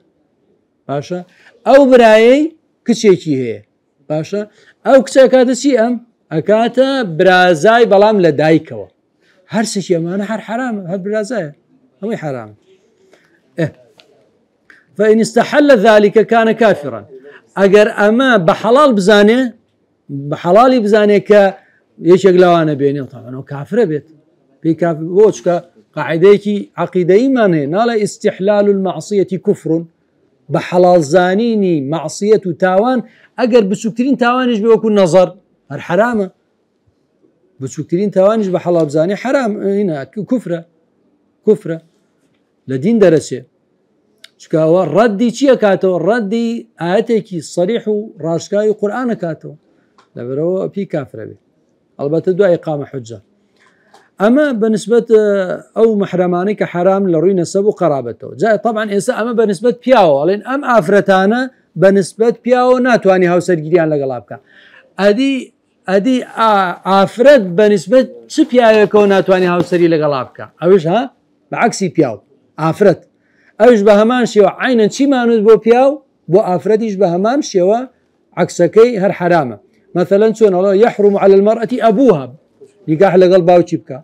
باشا او براي كشيكي هي باشا او كتاكاته شي ام اكاتا برازاي بلام لدايكوا هر شيء ما انا حرام هر برازاي هو حرام فإن استحل ذلك كان كافرا اگر اما بحلال بزانه بحلالي بزانه ك يشق لوانا بيني طبعا كافر بيت في كافر وشكا قاعديكي عقيده ايمان نال استحلال المعصيه كفر بحلال زانيني معصيه تاوان اگر بسكترين تاوانش بيكون نظر هر حرامه بسكترين تاوانش بحلال بزاني حرام هنا كفره لدين درسه شكاوى ردي شيء كاتو ردي آياتك صريح راشكاي قرآن كاتو لبرو في كافر به البته دو إقامة حجة أما بالنسبة أو محرماني كحرام لروي نسب قرابته جاء طبعا إنسان أما بالنسبة بياو لأن أم آفرتانا بالنسبة بياو ناتواني هاو سرقيان لقلابك أدي آفرت بالنسبة بياو يكون ناتواني هاو سري لقلابك أوش ها بعكسي بياو آفرت اوش بهمان شيوا عينا شي مانوز بو بياو بو افرديش بهمان شيوا عكسكي هر حرامه مثلا شلون الله يحرم على المرأة ابوها نكاح لقل باوچي بكا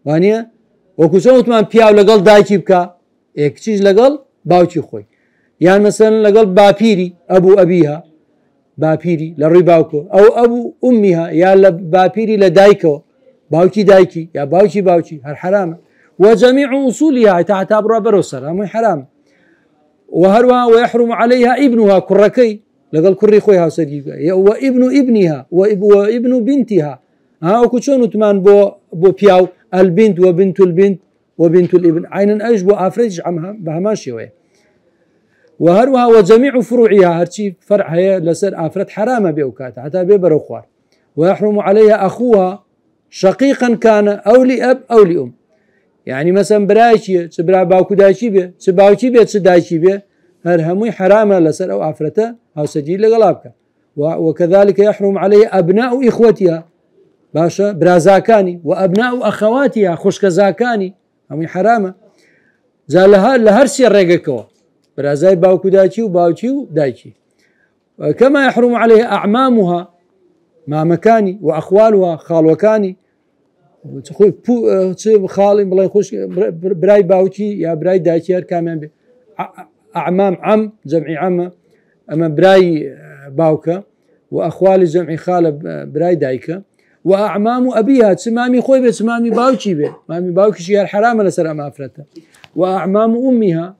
وانيا وكسوت من بياو لقل دايچي بكا ايك چيز لقل باوچي خوي يعني مثلا لقل بابيري ابو ابيها بابيري للرباوكو او ابو امها يا بابيري لدايكو باوچي دايكي يا باوچي هر حرامه وجميع أصولها تعتبر بروسر هم حرام وهروها ويحرم عليها ابنها كركي لقال كري خويها سديقة وابن ابنها وابن بنتها وكشون تمان بو بياو البنت وبنت البنت وبنت الابن عينا ايش بو افرج عمها بهما شويه وهروها وجميع فروعها هرشي فرع هي لسر افرد حرامه باوكاتها حتى بيبرو خوار ويحرم عليها اخوها شقيقا كان او لاب او لام يعني مثلا برايشي تبرا باوكو دايشي بي تباوكي بي تدايشي بي هر همي حرامه لسر او افرته او سجيل لغلابك وكذلك يحرم عليه ابناء اخوتها باشا برازاكاني وابناء اخواتها خشكزاكاني همي حرامه زالها لهرسي الريقكو برازاي باوكو دايشي وباوكي ودايشي كما يحرم عليه اعمامها ما مكاني واخوالها خالوكاني تخوي خالي بالله يخش براي باوكي يا براي دايشي هر كمان اعمام عم جمعي عمه اما براي باوكا واخوالي جمعي خاله براي دايكا وأعمام أبيها تسمامي خوي بتسمامي باوكي به مامي باوكي شيء الحرام لسر أما أفرته وأعمام أمها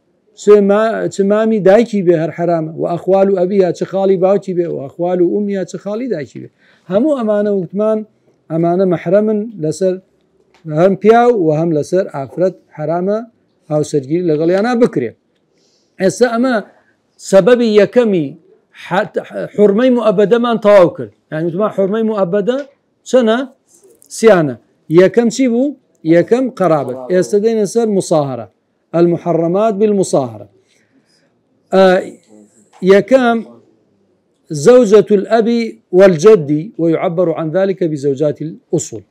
تسمامي دايكي به الحرام وأخوال أبيها تخالي باوكي به وأخوال أمها تخالي دايكي به همو أمانة وكمان أمانة محرم لسر هم بياو وهم لسر أفرت حرامة أو سجل لغليانا بكري هسا أما سببي يكمي حرمي مؤبدة ما تواكل يعني مثل حرمي مؤبدة سنة سيانة يكم شيبو يكم قرابة يستدين يصير مصاهرة المحرمات بالمصاهرة يكم زوجة الأب والجد ويعبر عن ذلك بزوجات الأصول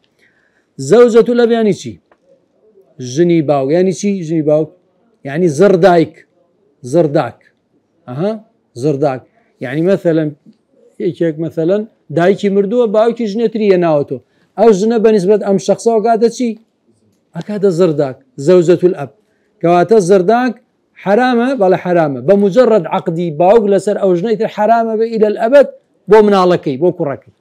زوجة الأب يعني شي جني باو يعني شي جني باو يعني زردايك زرداك زرداك يعني مثلا هيك مثلا دايكي مردوه باوكي جنتري ناوتو او جنه بالنسبه ام شخصه وقاعده شي هكذا زرداك زوجة الاب كواتا زرداك حرامه بلا حرامه بمجرد عقدي باوك لسر او جنيتر حرامه الى الابد بو منالكي بو كركي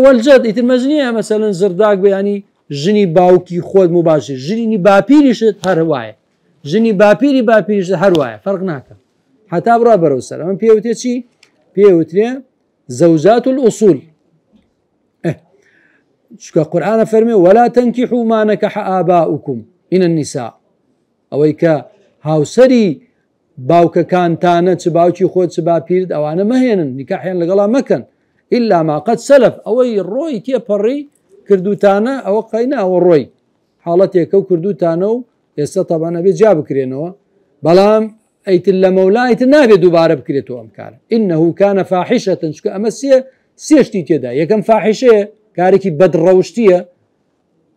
والجد يتمزنيه مثلا زرداك يعني جني باوكي خود مباشر جني بابيريش هروايه جني بابيريش هروايه فرق ناكا حتى برا بروسر من بيوتي شي بيوتري زوجات الأصول شكا القرآن فرمي ولا تنكحوا ما نكح آباؤكم من النساء أويكا هاوسري باوكا كان تانا تباوكي خود تبا بيرد أو أنا مهينا نكاحيا لقلا مكان إلا ما قد سلف أوي الروي كي بري كردو تانا أو قينا أو الروي حالتي كو كردو تانا يسا طبعا أبي جاب كرينو بلام أيت اللمولا أيت النابي دوباره بكريتو أمكانه إنه كان فاحشة شكو أما سيشتي كده يكن فاحشة كاركي بدروشتية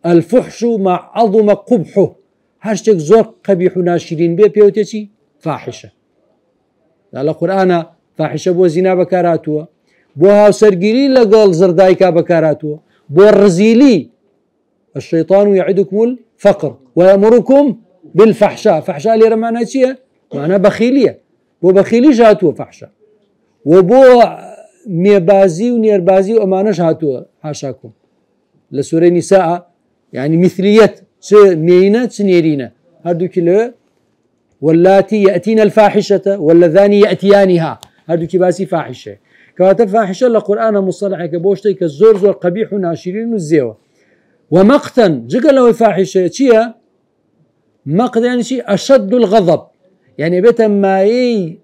الفحش مع عظم قبحه هاشتك زور قبيح ناشرين بيه بيوتيتي فاحشة لا القرآن فاحشة بو زنا بكاراتوا بو هاو سرقيري لقال زردايكا بكاراتوا بو الرزيلي الشيطان يعدكم الفقر ويأمركم بالفحشاء فحشاء اللي رمانا شيء معناها بخيلية بو بخيلي جاتوا فحشة وبو ميبازي ونيربازي وأمانش هاتوا حاشاكم لسورة نساء يعني مثلية مينة نيرينة هادو كله واللاتي يأتين الفاحشة واللذان يأتيانها هادو كباسي فاحشة كواتب فاحشة لقرآن مصطلحة كبوشتي كالزور زور قبيح وناشرين والزيوة ومقتا جقل لو فاحشة شيا مقتا يعني شي أشد الغضب يعني بيتا مايي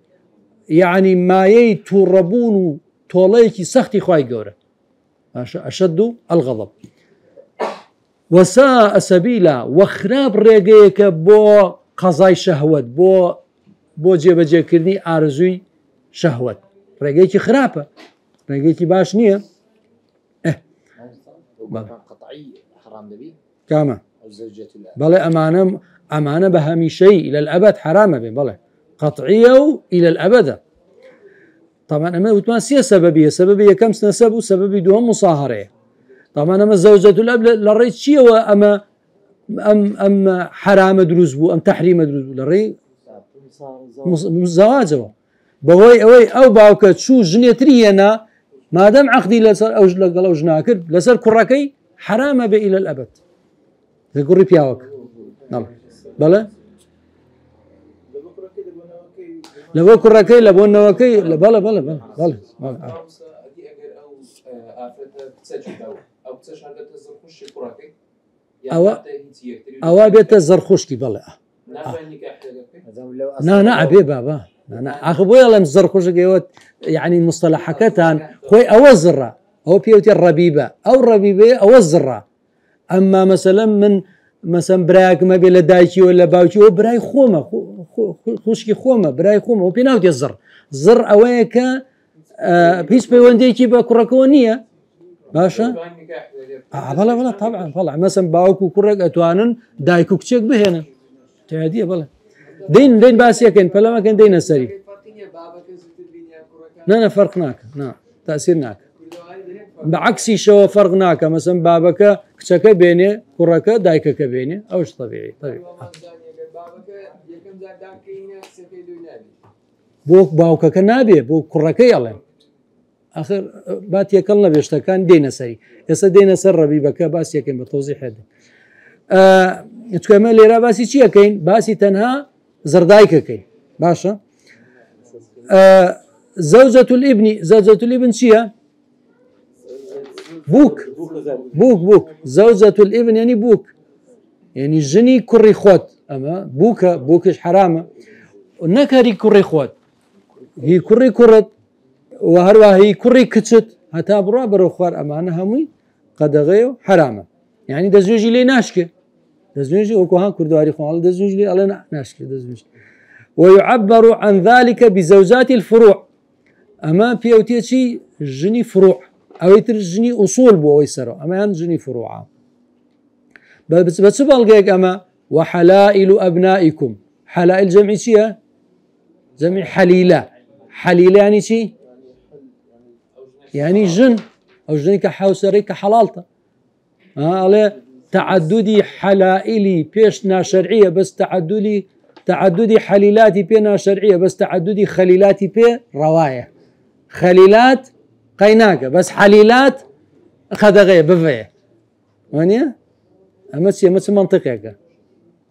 يعني مايي توربون توليكي سختي خواي قورة أشد الغضب وساء سبيلا وخراب ريقيك بو قضاي شهوت بو جيب كرني آرزوي شهوت ريقيكي خرابة ريقيكي باش نية قطعي حرام نبي كاما أو زوجة الله بلى أمانة بهمي شيء إلى الأبد حرام بين بلى قطعية إلى الأبد طبعا أما وتماسية سببية كم سنسب وسببي دوهم مصاهرة طبعا أما زوجة الأب للرئيس شيء وأما أم حرام دروز بو أم تحريم دروز بو للرئيس زواجه بوي أو باوكت شو جنيترينا ما دام عقدي لسر أو لو جناكر لسر كراكي حرام به إلى الأبد ذكري بياوك نعم بلى لو كراكي لبون نواكي بلى أو بيت الزرخوشكي بلى نا أبي بابا أنا أخبوي الله الزرخوشكي يعني مصطلح حكتان خوي أو الزرة أو بيوتي الربيبة أو الزرة أما مثلا براك ما بين دايشي ولا باوشي أو براي خومة خوشكي خومة براي خومة وبيناوتي الزر أويك بيس بيونديكي بكركونية باشا بلا طبعا مثلا باوكو كرك أتوانن دايكو كتشيك بهنا تعديه بلا دين باسيا كان فلا ما كان دين السري لا فرقناك تأثيرناك بعكسي شو فرقناك مثلا بابك كتشك بيني كرك دايكك بيني أوش طبيعي بوك باوك كنابي بوك كركي الله آخر بات يكلنا بيشتا كان دينا سري يسا دينا سر ربي بكا باس يكين بتوضيح هذا كمان ليرا باسي شيء كين باسي تنها زردايك كين باشا زوجة الابن شيء بوك زوجة الابن يعني بوك يعني جني كري خوت أما بوكش حرامة ونكري كري خوت هي كري كرت وهروا هي كري كتشت هتا برا خوار أما أنا همي قد غيو حرامة يعني دزوجي لي ناشكه دزوجي وكوها كردواري خوال دزوجي لي الله ناشكه دزوجي ويعبر عن ذلك بزوجات الفروع أما بيوتيتشي جني فروع أو يترجني أصول بو يسرو أما جني فروعا بس بالغيك أما وحلائل أبنائكم حلائل جمع شيء جمع حليلة يعني شيء يعني جن أو جني كحوسري كحلالته على تعددي حلائلي بيشنا شرعية بس تعددي حليلاتي بينا شرعية بس تعددي خليلاتي بي رواية خليلات قيناقة بس حليلات خدغية بفية وانيا أمس منطقية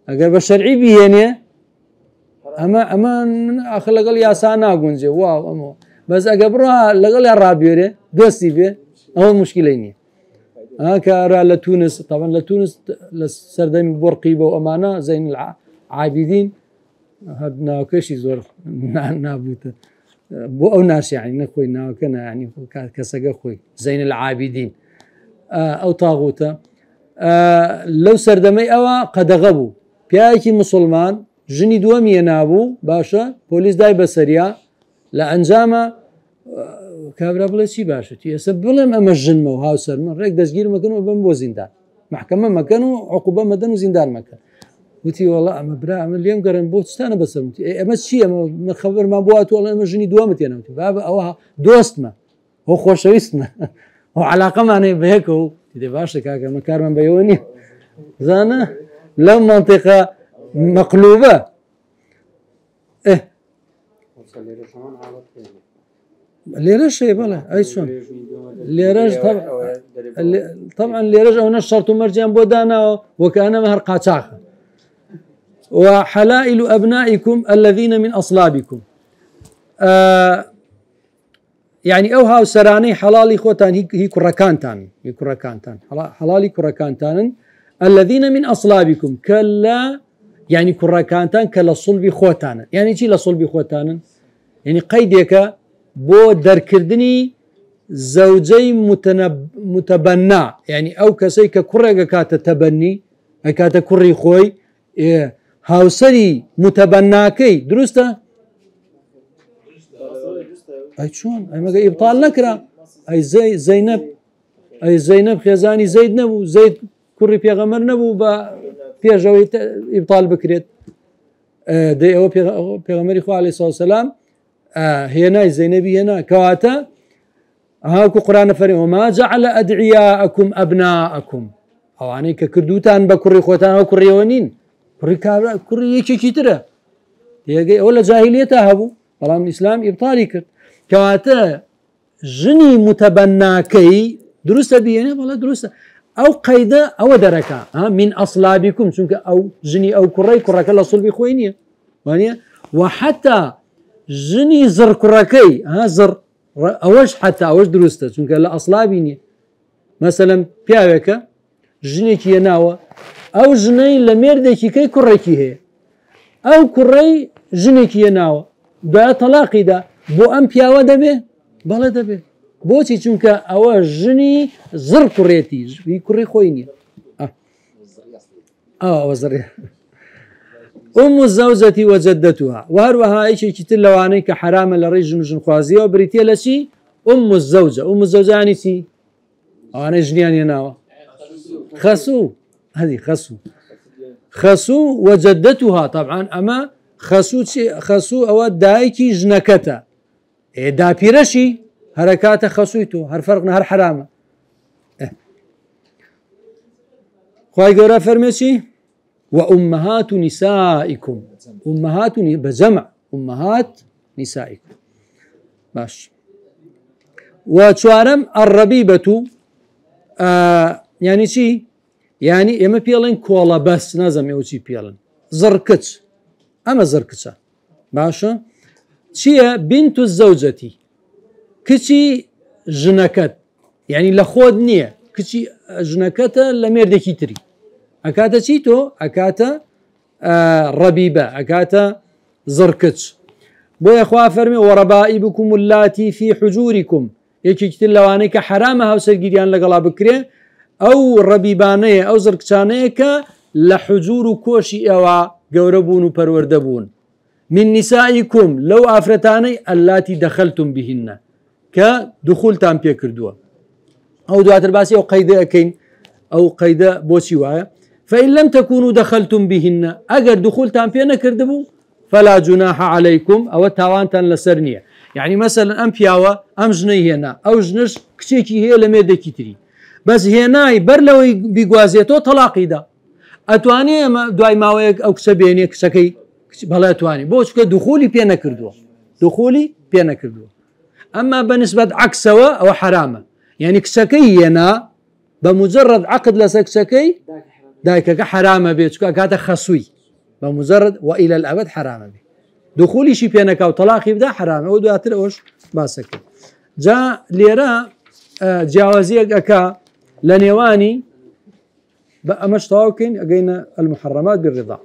أقرب الشرعي بيهنية أما أخلق لي أسانا قنزي واو بس أقبرها لقل الرابيري دوستي بيه أول مشكلة كارا لتونس طبعا لتونس لسردمي بورقيبة وأمانة زين العابدين هدنا كشي زور نابوته بو أو ناس يعني نخوي ناكنا يعني كسجا خوي زين العابدين أو طاغوته لو سردمي أوا قد غبوا بياكي مسلمان جني دوامي ينابو باشا بوليس داي بسريا لأنجامه كابرا بلا شي باشا يسبلهم أما الجنمة وهاو سرمن ريك دزجير مكانوا بمبو زندان محكمة مكانوا عقوبة مدن وزندان مكان قلتي والله أما برا أما اليوم قرن بوت استانا بس أما الشيء أما خبر ما بوات والله أما جني دوامتي أنا بابا أوها دوستنا هو خوشويستنا هو علاقة معنا بهيك هو تدي باشا كاكا مكار من بيوني زانا لو منطقة مقلوبة ليرج بلا أي شون ليرج طبعا ليرج أو نشرت مرجان بودانا وكأنما مهر قاچاخ وحلائل أبنائكم الذين من أصلابكم يعني أو هاو سراني حلالي خوتان هي كركانتان حلالي كركانتان الذين من أصلابكم كلا يعني كركانتان كلا صلبي خوتان يعني شي لصلبي خوتان يعني قيدك بو دركردني زوجي متبنى يعني أو كسيك كرة كاتا تبني كاتا كري خوي هاوسري متبناكي درسته أي شون أي ما إبطال نكرة أي زينب خيزاني زيد نبو زيد كري بيغمر نبو بيجوي إبطال بكريت دي أو بيغمر إخوة عليه الصلاة والسلام هنا زينبي هنا كواتا هاكو قرآن فريم وما جعل أدعياءكم أبناءكم أو يعني كردوتان بكري خوتان أو كريونين كري يكي ترى يجي ولا جاهليتها هبو طالما الإسلام إبطالي كرد كواتا جني متبناكي درست بينا والله درست أو قيدة أو دركة من أصلابكم شنك أو جني أو كري كلا صلبي خوينية وحتى جني زر كراكي زر أوش حتى أوش درسته شنك لا أصلابيني مثلا بياوكا جني كي يناوى أو جني لميردكي كي كراكي هي أو كري جني كي يناوى دا طلاقي دا بو أم بياوى دبي بلا دبي بوتي شنك أو جني زر كريتي في كري خويني وزر أم الزوجة وجدتها وهروها أي شيء تلواني كحرام لرجل مجن خوازية وبريتي لشي أم الزوجة يعني سي أنا جنيان يناوى خسو هذه خسو وجدتها طبعا أما خسو أو دايكي جنكتا دا بيرشي حركات خسويتو هر فرقنا هر حرامة خواهي قورا فرميشي وأمهات نسائكم بجمع أمهات نسائكم باش وچوارم الربيبة يعني شي يعني اما بيلين كولا بس نازم يوشي بيلين زركت اما زركتها باشا شيا بنت الزوجة كشي جنكت يعني لخود نية كشي جنكتا لميردكي تري اكاتا شيتو اكاتا ربيبة اكاتا زركت بو يا اخوة فرمي وربائبكم اللاتي في حجوركم يكي كتل لوانيك حرامها وسرقيريان لقلا بكري او ربيبانية او زركتانيك لحجور كوشي اوا قوربون وپروردبون من نسائكم لو افرتاني اللاتي دخلتم بهن كدخول تامبيا كردوا او دواتر باسي او قيدة اكين او قيدة بوشي وايا فإن لم تكونوا دخلتم بهن اگر دخول تامبيا نكردبو فلا جناح عليكم او تاوانتان لسرنية يعني مثلا ام بياوة ام جني هنا او جنش كشيكي هي لميدكي تري بس هناي برلو بيقوازيتو طلاقي دا اتواني دواي ماويك او كسبيني كسكي بلا اتواني بوشك دخولي بينا كردوا دخولي بينا كردوا اما بالنسبة عكسوا او حرامة يعني كسكي هنا بمجرد عقد لسكسكي دايك حرامة بيتك كاتا خصوي بمجرد والى الابد حرامة بي دخولي شي بينك او طلاقي بدا حرامة ودواتر اوش باسكي جاء ليرا جاوزيك اكا لنيواني بأمش طاوكين اقينا المحرمات بالرضا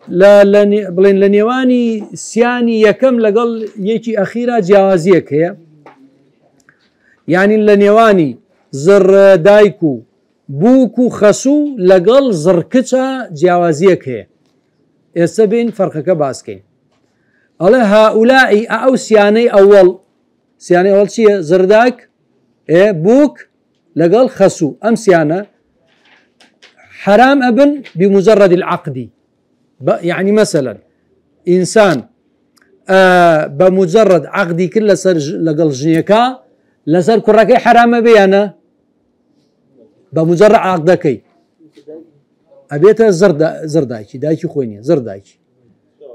بلين لنيواني سياني يكم لقل يكي اخيرا جاوزيك هي يعني لنيواني زر دايكو بوكو خسو لقل زركتا جاوزيك هي يستبين فرقك باسكين الله هؤلاء او سياني اول سياني اول شيء زرداك بوك لقال خسو ام سيانا حرام ابن بمجرد العقد يعني مثلا انسان بمجرد عقدي كل سر لقال جنيكا لسر كراكي حرام بيانا بمجرد عقدكي ابيته زردايكي دايكي خويني زردايكي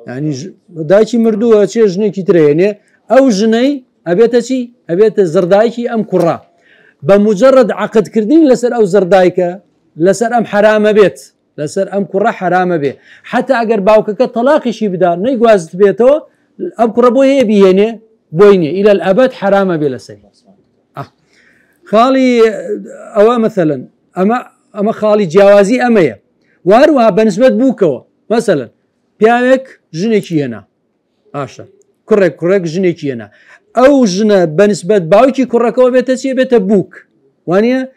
يعني دايكي مردوها شي جنيكي تريني او جني ابيته شي ابيته زردايكي ام كرا بمجرد عقد كردين لسر او زردايكا لسر ام حرام بيت لسر ام كرا حرام بي حتى اگر باوكك طلاقي شي بدار نيغوازت بيتو ام كرا بو هي بيني بويني الى الابد حرام بي لسر خالي او مثلا اما خالي جوازي اميه واروها بالنسبه بوكو مثلا بياك جنيكي هنا اشا كرك جنيكي هنا او جنا بالنسبه باوكي كركو بيتسي بيت بوك وانيا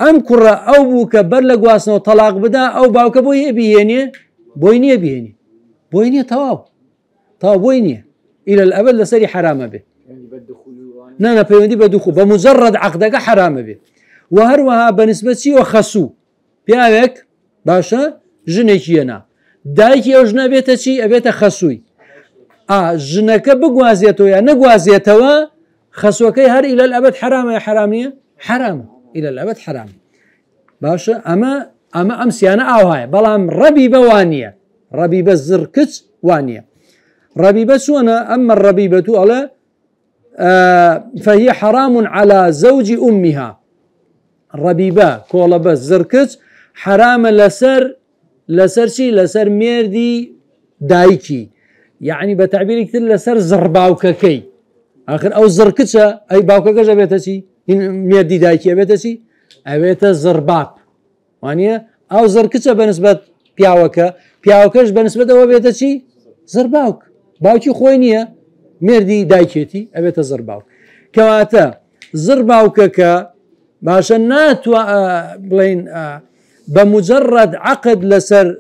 ام كره او بوك برلق واسنو طلاق بدا او باوك بوي بيني بويني تواو بويني الى الابد لسري حرام به يعني بالدخول لا بيوندي بدخول بمجرد عقدك حرام به وهروها بالنسبه شي وخسو بياك باشا جنيكي هنا دايكي او جنا بيتسي ابيت خسوي جنك بقوازيتو يا نقوازيتو خسوكي هر الى الابد حرام يا حراميه حرام الى الابد حرام باشا اما امسيانا او هاي بلام ربيبه وانيه ربيبه زركت وانيه ربيبه سونا اما الربيبه على فهي حرام على زوج امها الربيبه كولبه زركت حرام لسر شي لسر ميردي دايكي يعني بتعبير كتير لسر زرباوككي اخر او زركتشا اي باوككا جابتشي ميردي دايكي ابيتشي ابيت زرباب وانيا او زركتشا بالنسبه بياوكاش بالنسبه او ابيتشي زرباوك باوكي خوينيه ميردي دايكيتي ابيت زرباوك كواتا زرباوككا باشا ناتوا بلين بمجرد عقد لسر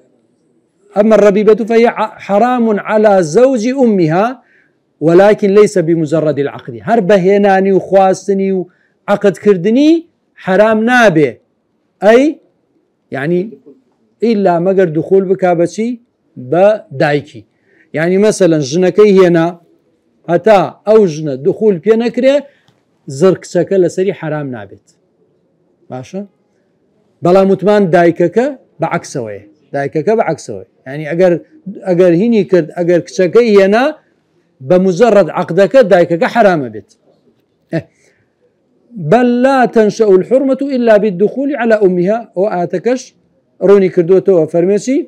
أما الربيبة فهي حرام على زوج أمها ولكن ليس بمجرد العقد هربه هناني وخواستني وعقد كردني حرام نابه أي يعني إلا مقر دخول بكابتي بدايكي يعني مثلا جنكي هنا هتا أو جنة دخول بينكري زرك سكا لسري حرام نابت باشا بلا متمان دايكك بعكسوي يعني اگر هيني كرد اگر كشكي هنا بمجرد عقدك دايكك حرام بيت بل لا تنشأ الحرمة إلا بالدخول على أمها وآتكش روني كردوتو فرميسي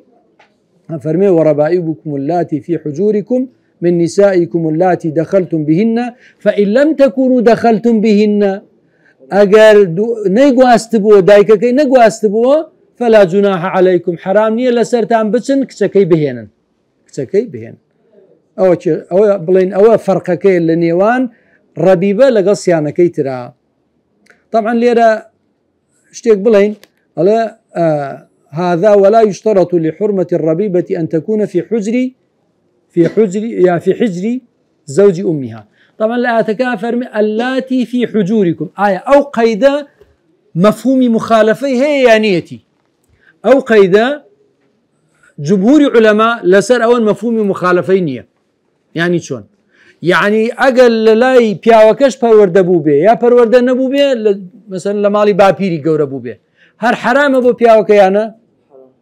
فرمي وربائبكم اللاتي في حجوركم من نسائكم اللاتي دخلتم بهن فإن لم تكونوا دخلتم بهن أجر نيقواستبوا دايككي نيقواستبوا فلا جناح عليكم حرام نية لسرتان بسن كسكي بهن كسكي بهن أو بلين أو فرقكي لنيوان ربيبة لقصيانا كي ترى طبعا ليرا اشتيك بلين على هذا ولا يشترط لحرمة الربيبة أن تكون في حجر زوج أمها. طبعا لا أتكافر اللاتي في حجوركم آية أو قيد مفهوم مخالفة هي يانيتي أو قيد جمهور علماء لسر أول مفهوم مخالفينية يعني شون يعني أقل لاي بياوكش پرورده بوبه يا پرورده نبوبه مثلا لمالي باپيري گوره بوبه هر حرامه بو بياوك يانا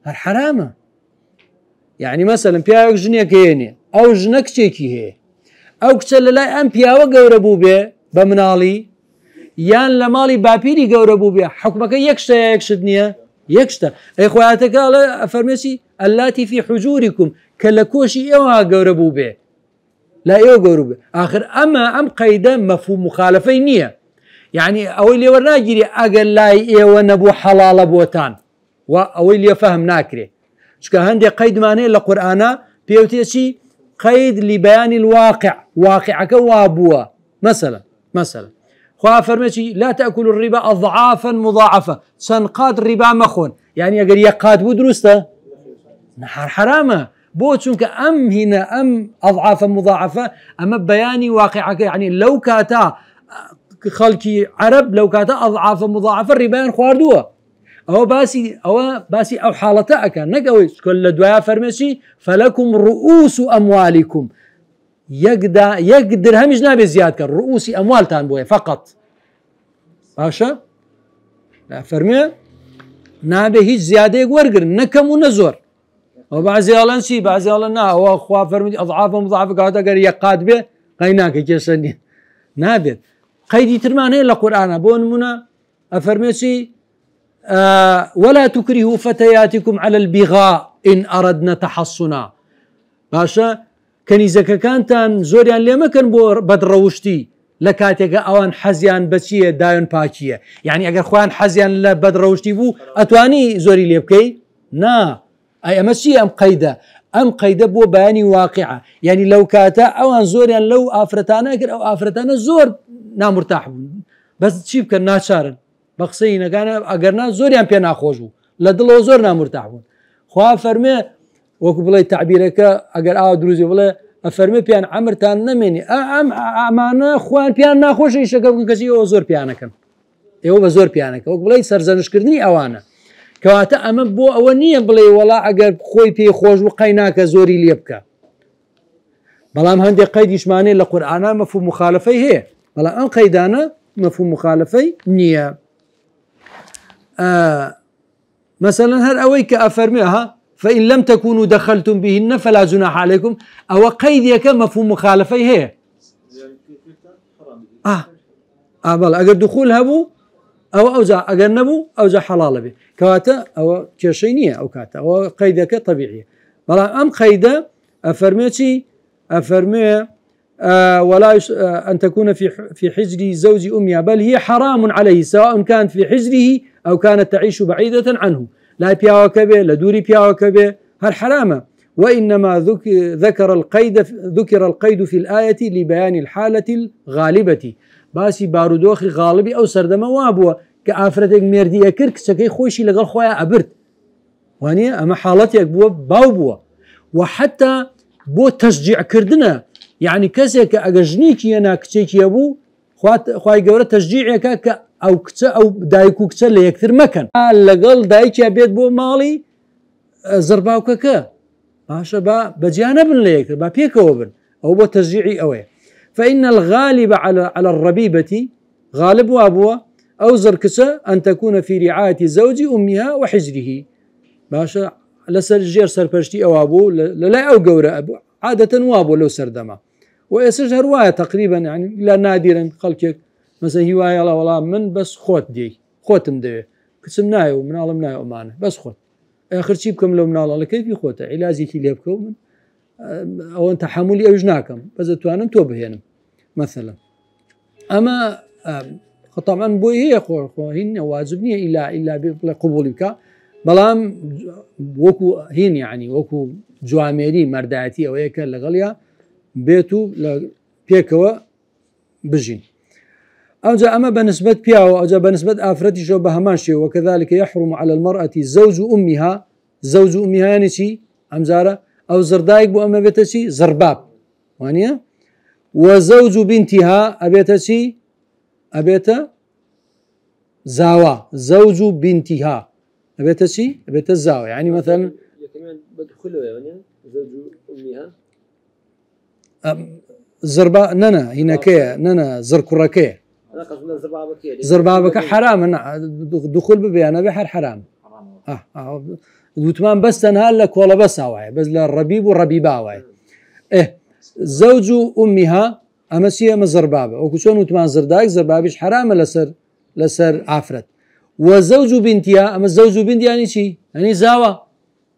هر حرامه يعني مثلا بياوك جنيك هيني او جنك چيكي هي او كچل لاي ام بياوك گوره بوبه بمنالي يان لمالي باپيري گوره بوبه حكمك يكشتا يكشدنيه يكشتا اي خواتك على فرمسي اللاتي في حجوركم كلكوشي ايوها گوره بوبه لا يقرب آخر أم قيدا مفهوم مخالفينية يعني أولي ورناجري أقل لا ونبو حلال بوتان وأولي فهم ناكري شكا هندي قيد ماني لقرآن بيوتيشي قيد لبيان الواقع واقعك وابوا مثلا خواه فرمشي لا تأكل الربا أضعافا مضاعفة سنقاد الربا مخون يعني أقل يقاد بدرسته نحر حرامه بو چونك أم هنا أم أضعافا مضاعفة أما بياني واقعك يعني لو كاتا خلقي عرب لو كاتا أضعافا مضاعفة الربان خواردوه أو باسي أو حالتا أكا نقوي كل دوايا فرمسي فلكم رؤوس أموالكم يقدر همش نابي زيادة رؤوس أموال تان فقط باشا لا فرمي نابي هيج زيادة ورقر نكم ونزور وبعض يالنسي بعض يالنا هو خواف فرمي أضعاف مضاعفة قاعدة قال يقاد به قيناك جسني نابد قيدي ترمان هي القرآن بون منا أفرمسي ولا تكرهوا فتياتكم على البغاء إن أردنا تحصنا باشا كنيزك كانتان زوريان لما كان بدروشتي لكاتك أوان حزيان بچية دايون باچية يعني أجر خوان حزيان لبدروشتي بو أتواني زوري ليبكي نا أي أمشي أم قيدة بو بياني واقعة يعني لو كاتا أوان زور يعني لو آفرتانا أو آفرتانا زور نامرتاح بس تشيب كان ناشارن بقصينا كان أقرنا زور يعني بينا خوجو لدلو زور نامرتاح خواه فرمي وكو بلاي تعبيرك أقر دروزي بلاي أفرمي بيان عمرتان نميني أمانا خوان بيان ناخوش يشكب كسي أو زور بيانكن إيو بزور بيانك وكو بلاي سرزنش كردني أوانا كواتا أما بو أولنيا بلي ولا أقر خوي بي خوش وقيناك زوري ليبكا بلام هندي قيديش ماني لقرآن مفهوم مخالفي هي بلام أن قيدانا مفهوم مخالفي نية مثلا هل أويك أفرميها فإن لم تكونوا دخلتم بهن فلا جناح عليكم أو قيديك مفهوم مخالفي هي بلا أقر دخولها بو أو أوزع أجنبه أوزع حلال به كواتا أو كشينية أو كاتا أو قيدك طبيعية بلا أم قيدة أفرمي ولا أن تكون في حجر زوج أمها بل هي حرام عليه سواء كانت في حجره أو كانت تعيش بعيدة عنه لا بياوكبه لا دوري بياوكبه هالحرامة وإنما ذكر القيد في الآية لبيان الحالة الغالبة باسي بارودوخي غالبي أو سردما وابوه كآفرتك مردي أكر كسكي خوشي لقال خويا أبرد وانيا أما حالتك بوا باوبوا وحتى بو تشجيع كردنا يعني كسك أجنيكي أنا كتيكي أبو خواي جورة تشجيعك أو كتا أو دايكو كتا ليكثر مكان لقال دايكي أبيت بو مالي زرباوك كا باشا بجانب ليكثر بيكوبن أو بو تشجيعي أوي فإن الغالب على الربيبة غالب وابوه أو زركسة أن تكون في رعاية زوج أمها وحجره باشا لسرجير سربشتي أو أبو لا أو جورة أبو عادة وابو لو سردما ويسجل رواية تقريبا يعني لا نادرا خلقك مثلا هی وایە وەڵام من بەس خۆت دێی خۆتم دەوێ کچم نایە و مناڵم نایە ئەمانە بەس خۆت خرچی بکەم لەو مناڵە کەیفی خۆتە عیلازێکی لێ بکە و من ئەوەن تەحملی ئەوش ناکەم بەس دەتوانم تۆ بهێنم مثلا ئەمە طبعا بۆی هەیە خۆهین واجب نییە ئیلا بڵێ قبولی بکە بەڵام وەکو هین یعنی وەکو جوامێری مەردایەتی ئەوەیە کە لەگەڵیا بێت و پێکەوە بژین ئەوجا ئەمە بەنسبەت پیاوە ئەوجا بەنسبەت ئافرەتیشەوە بە هەمان شێوە وەکەذلك يحرم على المرأة زوج أمها زوج أمها یعنی چی ئەمجارە ئەو زردایک بۆ ئەمە بێتە چی زرباب وانە وزوج بنتها ئەبێتە چی ئەبێتە زاوا زوج بنتها ئەبێتە چی ئەبێتە زاوە یعنی مثلا زربا نەنە هینەکەیە نەنە زرکوڕەکەیە زربابەکە حرامە دخول ببیانە بێ هەر حرام وتمان بەس تەنها لە کۆڵە بەسا وایە بەس لە ڕەبیب و ڕەبیبا وایە زەوج و ئومیها ئەمە چی ئەمە زربابە وەکو چۆن وتمان زردایک زربابیش حرامە لەسەر ئافرەت وەزەوج و بنتیا ئەمە زەوج و بنتیانی چی ئەنی زاوە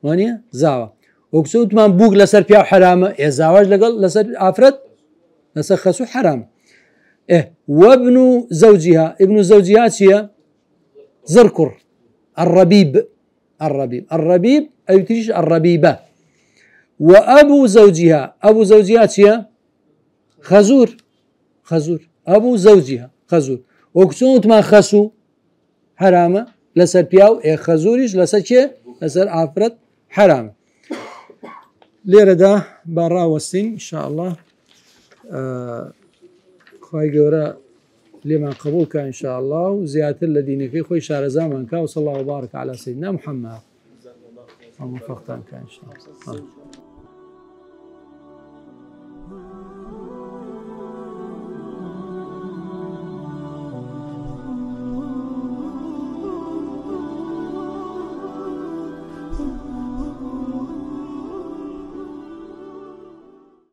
وانە زاوە وەکو چۆن وتمان بووک لەسەر پیا حرامە زاواش لەگەڵ لەسەر ئافرەت لەسەر خەسو حرام وابن زوجها ابن زوجها چییە زركر الربيب أي تريش الربيبة وأبو زوجها چییە خەزور أبو زوجها خەزور وەکچۆن وتمان خەسوو حرامە لەسەر پیاو خەزوریش لەسەر چێ لەسەر ئافرەت حرامە لێرەدا با ڕاوەستین ئینشاء الله خوای گەورە لێمان قبولکە ئینشاء الله و زیاتر لە دینەکەی خۆی شارەزامان کا و صلی الله وبارك على سيدنا محمد وفقتان کە ئینشاء الله